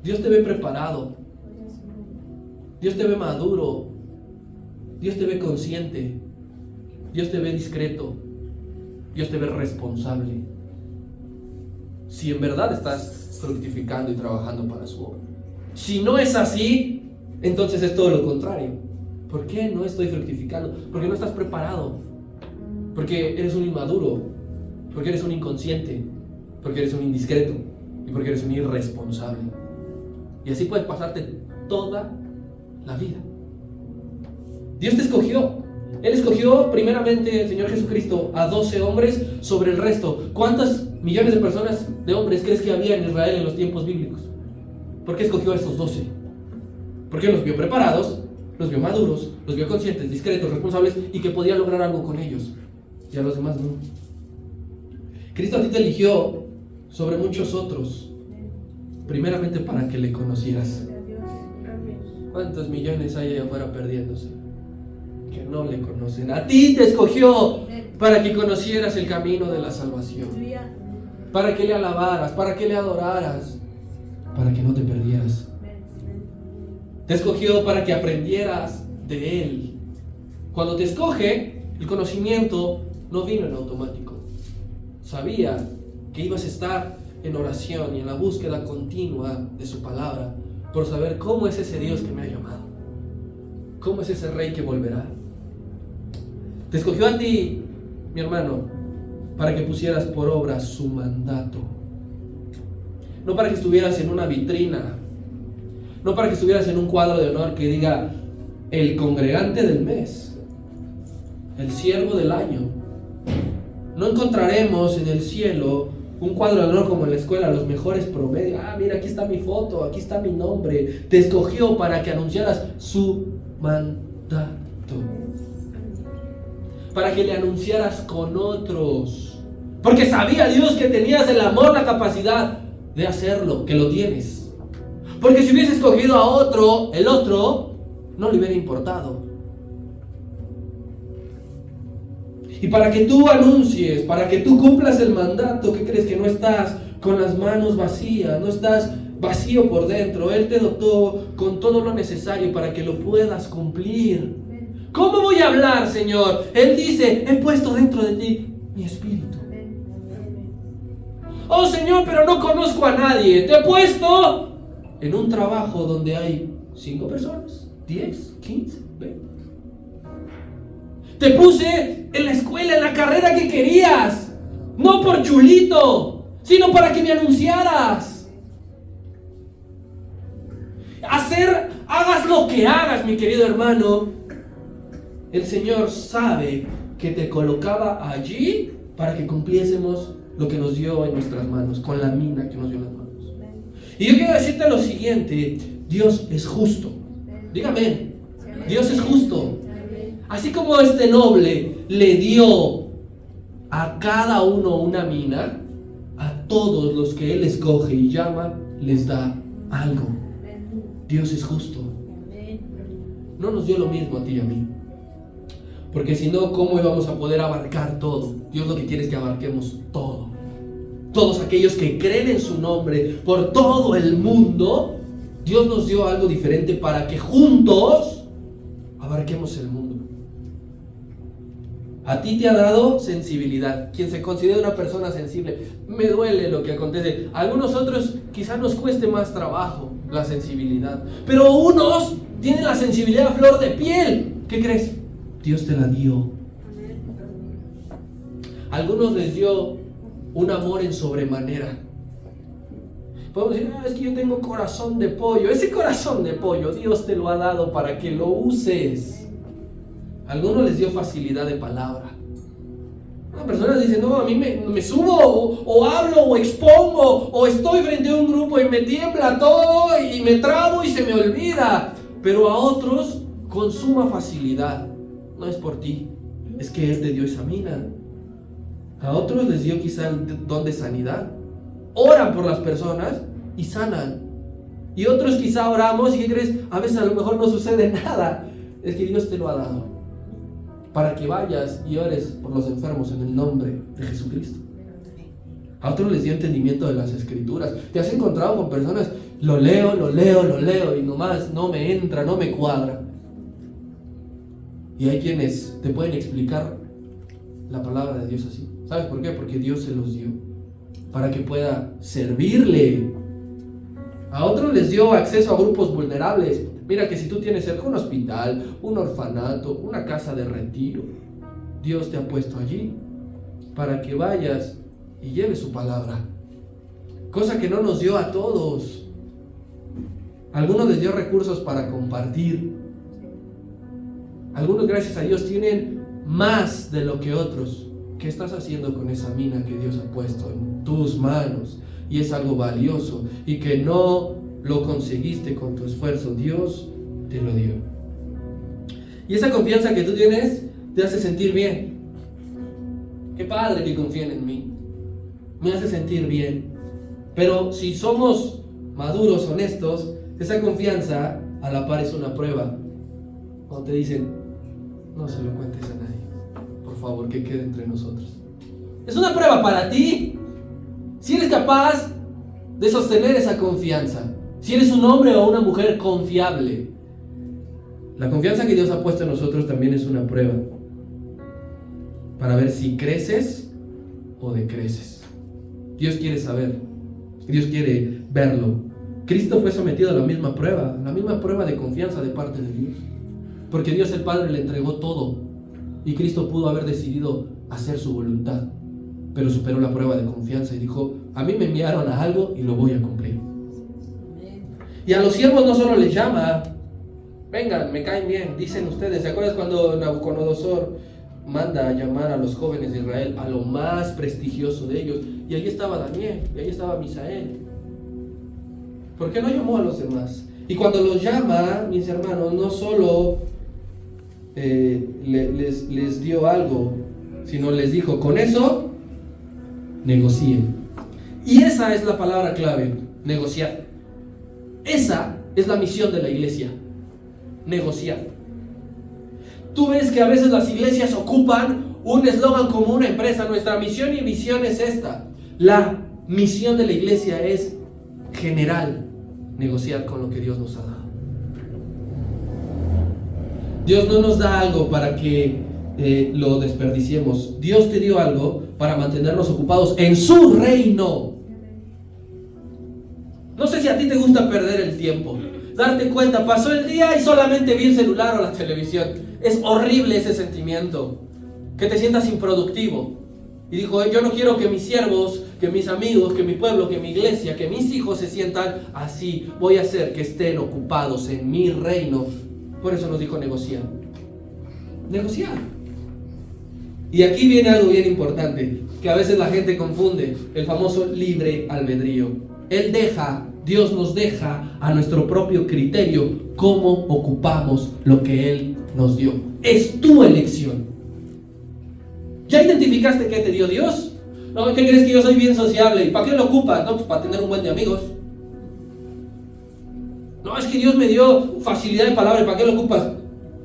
S1: Dios te ve preparado. Dios te ve maduro. Dios te ve consciente. Dios te ve discreto. Dios te ve responsable. Si en verdad estás fructificando y trabajando para su obra. Si no es así, entonces es todo lo contrario. ¿Por qué no estoy fructificando? Porque no estás preparado, porque eres un inmaduro, porque eres un inconsciente, porque eres un indiscreto y porque eres un irresponsable. Y así puedes pasarte toda la vida. Dios te escogió. Él escogió primeramente, el Señor Jesucristo, a 12 hombres sobre el resto. ¿Cuántas millones de personas, de hombres, crees que había en Israel en los tiempos bíblicos? ¿Por qué escogió a estos 12? Porque los vio preparados, los vio maduros, los vio conscientes, discretos, responsables y que podía lograr algo con ellos. Y a los demás no. Cristo a ti te eligió sobre muchos otros, primeramente para que le conocieras. ¿Cuántos millones hay allá afuera perdiéndose? Que no le conocen. A ti te escogió para que conocieras el camino de la salvación, para que le alabaras, para que le adoraras, para que no te perdieras. Te escogió para que aprendieras de Él. Cuando te escoge, el conocimiento no vino en automático. Sabía que ibas a estar en oración y en la búsqueda continua de su palabra por saber cómo es ese Dios que me ha llamado, cómo es ese Rey que volverá. Te escogió a ti, mi hermano, para que pusieras por obra su mandato. No para que estuvieras en una vitrina, no para que estuvieras en un cuadro de honor que diga el congregante del mes, el siervo del año. No encontraremos en el cielo un cuadro de honor como en la escuela, los mejores promedios. Mira, aquí está mi foto, aquí está mi nombre. Te escogió para que anunciaras su mandato, para que le anunciaras con otros, porque sabía Dios que tenías el amor, la capacidad de hacerlo, que lo tienes. Porque si hubiese escogido a otro, el otro no le hubiera importado. Y para que tú anuncies, para que tú cumplas el mandato, ¿qué crees? Que no estás con las manos vacías, no estás vacío por dentro. Él te dotó con todo lo necesario para que lo puedas cumplir. ¿Cómo voy a hablar, Señor? Él dice, he puesto dentro de ti mi espíritu. Oh, Señor, pero no conozco a nadie. Te he puesto en un trabajo donde hay 5 personas, 10, 15, 20. Te puse en la escuela, en la carrera que querías, no por chulito, sino para que me anunciaras. Hagas lo que hagas, mi querido hermano, el Señor sabe que te colocaba allí para que cumpliésemos lo que nos dio en nuestras manos, con la mina que nos dio en las manos. Y yo quiero decirte lo siguiente: Dios es justo. Dígame, Dios es justo. Así como este noble le dio a cada uno una mina, a todos los que Él escoge y llama, les da algo. Dios es justo. No nos dio lo mismo a ti y a mí, porque si no, ¿cómo íbamos a poder abarcar todo? Dios lo que quiere es que abarquemos todo. Todos aquellos que creen en su nombre por todo el mundo, Dios nos dio algo diferente para que juntos abarquemos el mundo. A ti te ha dado sensibilidad. Quien se considera una persona sensible, me duele lo que acontece. A algunos otros quizás nos cueste más trabajo la sensibilidad, pero unos tienen la sensibilidad a flor de piel. ¿Qué crees? Dios te la dio. A algunos les dio un amor en sobremanera. Podemos decir, es que yo tengo corazón de pollo. Ese corazón de pollo Dios te lo ha dado para que lo uses. A algunos les dio facilidad de palabra. Una persona dice, no, a mí me subo o hablo o expongo o estoy frente a un grupo y me tiembla todo y me trabo y se me olvida. Pero a otros con suma facilidad. No es por ti, es que Él te dio esa mina. A otros les dio quizá el don de sanidad. Oran por las personas y sanan. Y otros quizá oramos y ¿qué crees? A veces a lo mejor no sucede nada. Es que Dios te lo ha dado para que vayas y ores por los enfermos en el nombre de Jesucristo. A otros les dio entendimiento de las Escrituras. Te has encontrado con personas, lo leo y nomás no me entra, no me cuadra. Y hay quienes te pueden explicar la palabra de Dios así. ¿Sabes por qué? Porque Dios se los dio para que pueda servirle. A otros les dio acceso a grupos vulnerables. Mira que si tú tienes cerca un hospital, un orfanato, una casa de retiro, Dios te ha puesto allí para que vayas y lleves su palabra. Cosa que no nos dio a todos. Algunos les dio recursos para compartir. Algunos, gracias a Dios, tienen más de lo que otros. ¿Qué estás haciendo con esa mina que Dios ha puesto en tus manos? Y es algo valioso y que no lo conseguiste con tu esfuerzo. Dios te lo dio. Y esa confianza que tú tienes te hace sentir bien. Qué padre que confíen en mí. Me hace sentir bien. Pero si somos maduros, honestos, esa confianza a la par es una prueba. Cuando te dicen, no se lo cuentes a nadie, por favor, que quede entre nosotros. Es una prueba para ti. Si eres capaz de sostener esa confianza, si eres un hombre o una mujer confiable. La confianza que Dios ha puesto en nosotros también es una prueba para ver si creces o decreces. Dios quiere saber, Dios quiere verlo. Cristo fue sometido a la misma prueba de confianza de parte de Dios, porque Dios el Padre le entregó todo y Cristo pudo haber decidido hacer su voluntad, pero superó la prueba de confianza y dijo, a mí me enviaron a algo y lo voy a cumplir. Y a los siervos no solo les llama, vengan, me caen bien, dicen ustedes. ¿Se acuerdan cuando Nabucodonosor manda a llamar a los jóvenes de Israel, a lo más prestigioso de ellos? Y ahí estaba Daniel, y ahí estaba Misael. ¿Por qué no llamó a los demás? Y cuando los llama, mis hermanos, no solo les dio algo, sino les dijo, con eso negocien. Y esa es la palabra clave, negociar. Esa es la misión de la iglesia, negociar. Tú ves que a veces las iglesias ocupan un eslogan como una empresa. Nuestra misión y visión es esta. La misión de la iglesia es general, negociar con lo que Dios nos ha dado. Dios no nos da algo para que lo desperdiciemos. Dios te dio algo para mantenernos ocupados en su reino. No sé si a ti te gusta perder el tiempo, darte cuenta, pasó el día y solamente vi el celular o la televisión. Es horrible ese sentimiento, que te sientas improductivo. Y dijo, yo no quiero que mis siervos, que mis amigos, que mi pueblo, que mi iglesia, que mis hijos se sientan así. Voy a hacer que estén ocupados en mi reino. Por eso nos dijo negociar. Negociar. Y aquí viene algo bien importante, que a veces la gente confunde, el famoso libre albedrío. Dios nos deja a nuestro propio criterio cómo ocupamos lo que Él nos dio. Es tu elección. ¿Ya identificaste qué te dio Dios? No, ¿qué crees que yo soy bien sociable? ¿Y para qué lo ocupas? No, pues para tener un buen de amigos. No, es que Dios me dio facilidad de palabra. ¿Y para qué lo ocupas?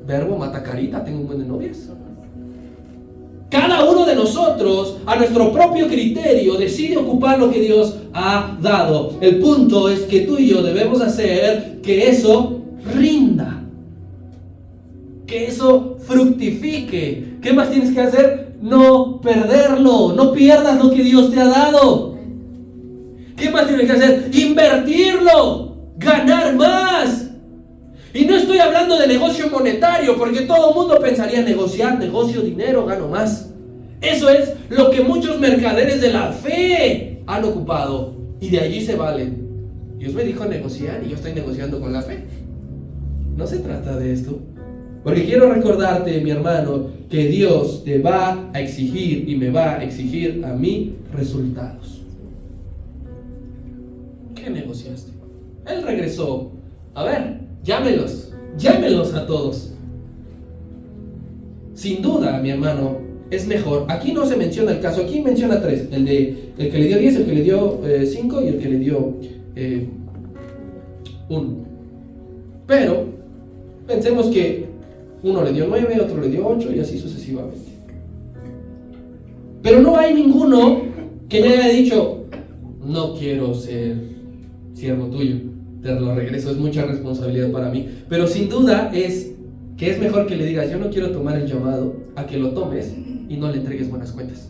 S1: Verbo mata carita, tengo un buen de novias. Cada uno de nosotros, a nuestro propio criterio, decide ocupar lo que Dios ha dado. El punto es que tú y yo debemos hacer que eso rinda, que eso fructifique. ¿Qué más tienes que hacer? No perderlo, no pierdas lo que Dios te ha dado. ¿Qué más tienes que hacer? Invertirlo, ganar más. Y no estoy hablando de negocio monetario, porque todo el mundo pensaría negociar, negocio, dinero, gano más. Eso es lo que muchos mercaderes de la fe han ocupado, y de allí se valen. Dios me dijo negociar y yo estoy negociando con la fe. No se trata de esto. Porque quiero recordarte, mi hermano, que Dios te va a exigir y me va a exigir a mí resultados. ¿Qué negociaste? Él regresó. A ver, llámelos a todos. Sin duda, mi hermano, es mejor. Aquí no se menciona el caso, aquí menciona 3. El que le dio 10, el que le dio 5 y el que le dio 1. Pero pensemos que uno le dio 9, otro le dio 8 y así sucesivamente. Pero no hay ninguno que le haya dicho, no quiero ser siervo tuyo, te lo regreso, es mucha responsabilidad para mí. Pero sin duda es que es mejor que le digas, yo no quiero tomar el llamado, a que lo tomes y no le entregues buenas cuentas.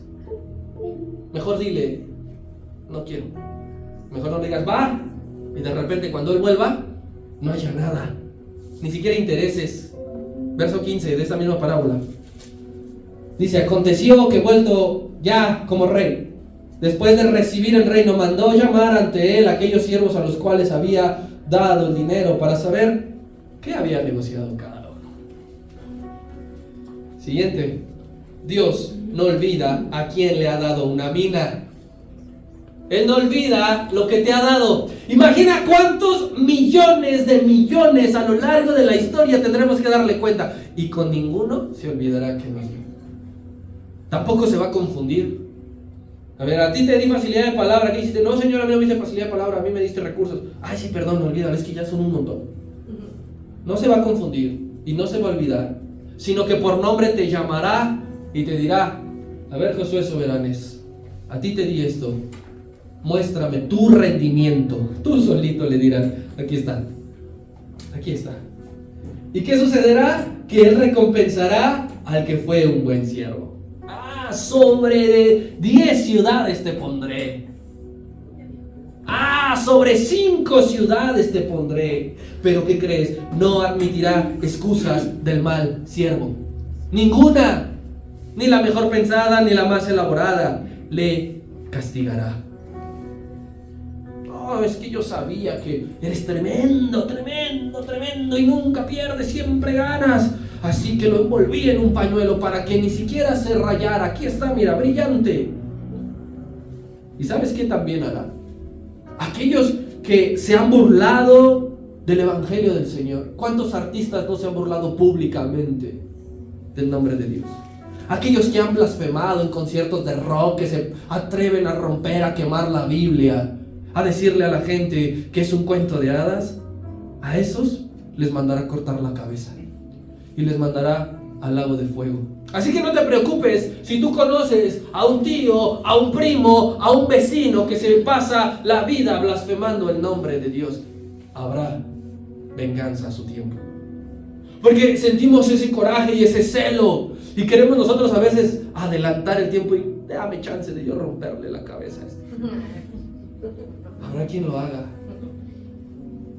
S1: Mejor dile, no quiero. Mejor no le digas, va, y de repente cuando él vuelva, no haya nada. ni siquiera intereses. Verso 15 de esta misma parábola. Dice, aconteció que vuelto ya como rey, después de recibir el reino, mandó llamar ante él a aquellos siervos a los cuales había dado el dinero para saber qué había negociado cada uno. Siguiente. Dios no olvida a quien le ha dado una mina. Él no olvida lo que te ha dado. Imagina cuántos millones de millones a lo largo de la historia tendremos que darle cuenta. Y con ninguno se olvidará que nos dio. Tampoco se va a confundir. A ver, a ti te di facilidad de palabra. ¿Qué hiciste? No, señor, a mí no me diste facilidad de palabra. A mí me diste recursos. Ay, sí, perdón, olvídalo. Es que ya son un montón. No se va a confundir y no se va a olvidar, sino que por nombre te llamará y te dirá, a ver, Josué Soberanes, a ti te di esto, muéstrame tu rendimiento. Tú solito le dirás, aquí está, aquí está. ¿Y qué sucederá? Que él recompensará al que fue un buen siervo. Sobre 10 ciudades te pondré. Sobre 5 ciudades te pondré. Pero ¿qué crees? No admitirá excusas del mal siervo. Ninguna. Ni la mejor pensada, ni la más elaborada. Le castigará. Oh, es que yo sabía que eres tremendo, tremendo, tremendo y nunca pierdes, siempre ganas. Así que lo envolví en un pañuelo para que ni siquiera se rayara. Aquí está, mira, brillante. ¿Y sabes qué también hará? Aquellos que se han burlado del evangelio del Señor. ¿Cuántos artistas no se han burlado públicamente del nombre de Dios? Aquellos que han blasfemado en conciertos de rock, que se atreven a romper, a quemar la Biblia, a decirle a la gente que es un cuento de hadas. A esos les mandará cortar la cabeza y les mandará al lago de fuego. Así que no te preocupes si tú conoces a un tío, a un primo, a un vecino que se pasa la vida blasfemando el nombre de Dios. Habrá venganza a su tiempo. Porque sentimos ese coraje y ese celo y queremos nosotros a veces adelantar el tiempo y dame chance de yo romperle la cabeza a este. Habrá quien lo haga.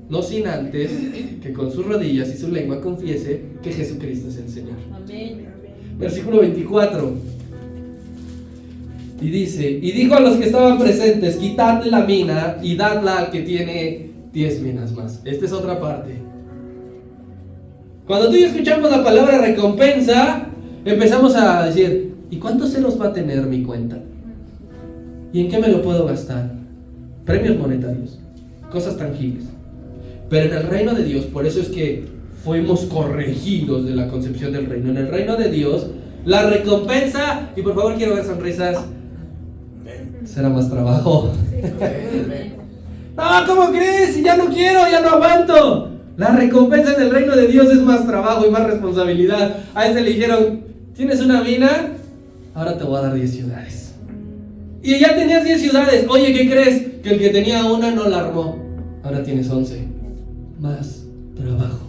S1: No sin antes que con sus rodillas y su lengua confiese que Jesucristo es el Señor.
S7: Amén.
S1: Versículo 24. Y dice, y dijo a los que estaban presentes, quitadle la mina y dadla al que tiene 10 minas más. Esta es otra parte. Cuando tú y yo escuchamos la palabra recompensa, empezamos a decir, ¿y cuántos ceros va a tener mi cuenta? ¿Y en qué me lo puedo gastar? Premios monetarios, cosas tangibles. Pero en el reino de Dios, por eso es que fuimos corregidos de la concepción del reino. En el reino de Dios, la recompensa, y por favor quiero ver sonrisas, será más trabajo. No, ¿cómo crees? Si ya no quiero, ya no aguanto. La recompensa en el reino de Dios es más trabajo y más responsabilidad. A ese le dijeron, ¿tienes una mina? Ahora te voy a dar 10 ciudades. Y ya tenías 10 ciudades. Oye, ¿qué crees? Que el que tenía una no la armó. Ahora tienes 11. Más trabajo,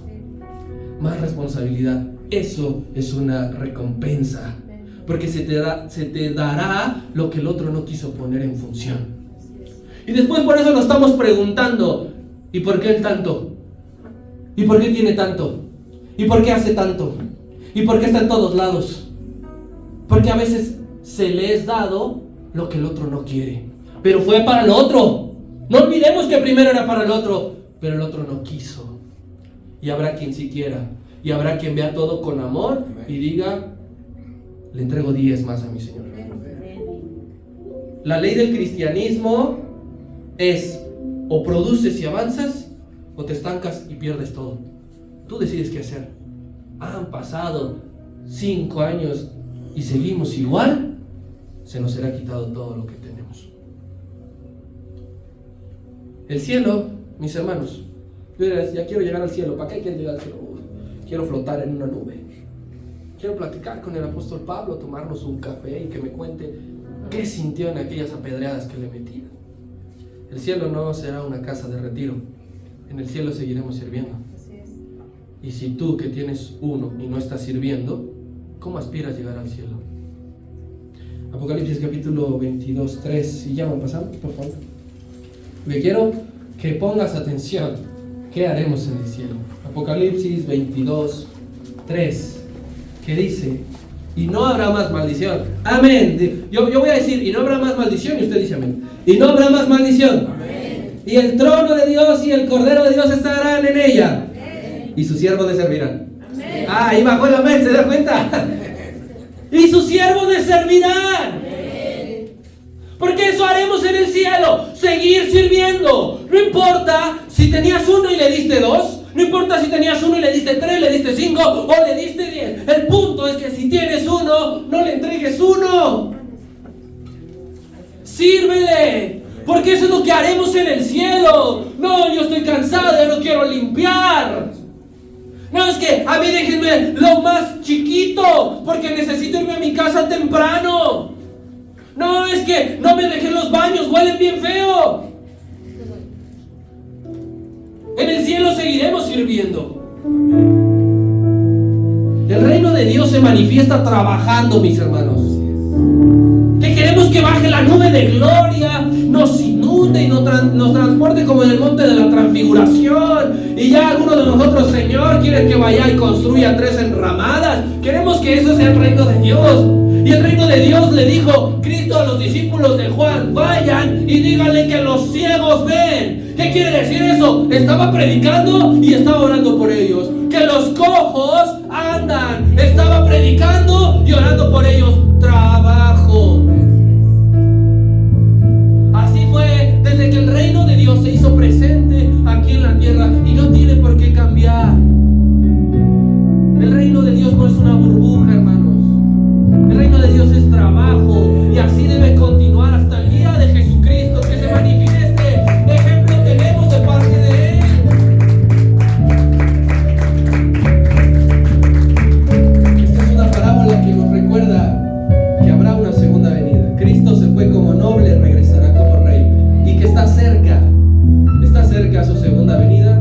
S1: más responsabilidad. Eso es una recompensa, porque se te dará lo que el otro no quiso poner en función. Y después por eso nos estamos preguntando, ¿y por qué él tanto? ¿Y por qué tiene tanto? ¿Y por qué hace tanto? ¿Y por qué está en todos lados? Porque a veces se le es dado lo que el otro no quiere, pero fue para el otro. No olvidemos que primero era para el otro, pero el otro no quiso. Y habrá quien sí quiera. Y habrá quien vea todo con amor y diga, le entrego 10 más a mi Señor. La ley del cristianismo es o produces y avanzas o te estancas y pierdes todo. Tú decides qué hacer. Han pasado 5 años y seguimos igual, se nos será quitado todo lo que tenemos. El cielo, mis hermanos, ya quiero llegar al cielo. ¿Para qué quiero llegar al cielo? Quiero flotar en una nube. Quiero platicar con el apóstol Pablo, tomarnos un café y que me cuente qué sintió en aquellas apedreadas que le metían. El cielo no será una casa de retiro. En el cielo seguiremos sirviendo. Y si tú que tienes uno y no estás sirviendo, ¿cómo aspiras a llegar al cielo? Apocalipsis capítulo 22, 3. Y ya van pasando, por favor. Me quiero que pongas atención. ¿Qué haremos en el cielo? Apocalipsis 22, 3, que dice, y no habrá más maldición. Amén. Yo voy a decir, y no habrá más maldición, y usted dice amén. Y no habrá más maldición. Amén. Y el trono de Dios y el Cordero de Dios estarán en ella. Amén. Y sus siervos le servirán. Amén. Ah, ahí bajó el amén, ¿se da cuenta? Y sus siervos le servirán. Amén. Porque eso haremos en el cielo, seguir sirviendo. No importa si tenías uno y le diste dos. No importa si tenías uno y le diste 3, le diste 5 o le diste 10. El punto es que si tienes uno, no le entregues uno. Sírvele. Porque eso es lo que haremos en el cielo. No, yo estoy cansado, ya no quiero limpiar. No, es que a mí déjenme lo más chiquito, porque necesito irme a mi casa temprano. No, es que no me dejen los baños, huelen bien feo. En el cielo seguiremos sirviendo. El reino de Dios se manifiesta trabajando, mis hermanos. Que queremos que baje la nube de gloria, nos inunde y nos transporte como en el monte de la transfiguración. Y ya alguno de nosotros, Señor, quiere que vaya y construya 3 enramadas. Queremos que eso sea el reino de Dios. Y el reino de Dios le dijo Cristo a los discípulos de Juan: vayan y díganle que los ciegos ven. ¿Qué quiere decir eso? Estaba predicando y estaba orando por ellos. Que los cojos andan. Estaba predicando y orando por ellos. Trabajo. Así fue desde que el reino de Dios se hizo presente aquí en la tierra, y no tiene por qué cambiar. El reino de Dios no es una burbuja, hermanos. El reino de Dios es trabajo, y así debe continuar hasta el día de Jesucristo, que se manifieste. Ejemplo tenemos de parte de Él. Esta es una parábola que nos recuerda que habrá una segunda venida. Cristo se fue como noble, regresará como rey, y que está cerca su segunda venida.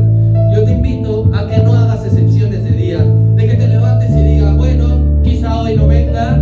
S1: Yo te invito a que no hagas excepciones de día, de que te levantes y digas, bueno, quizá hoy no venga,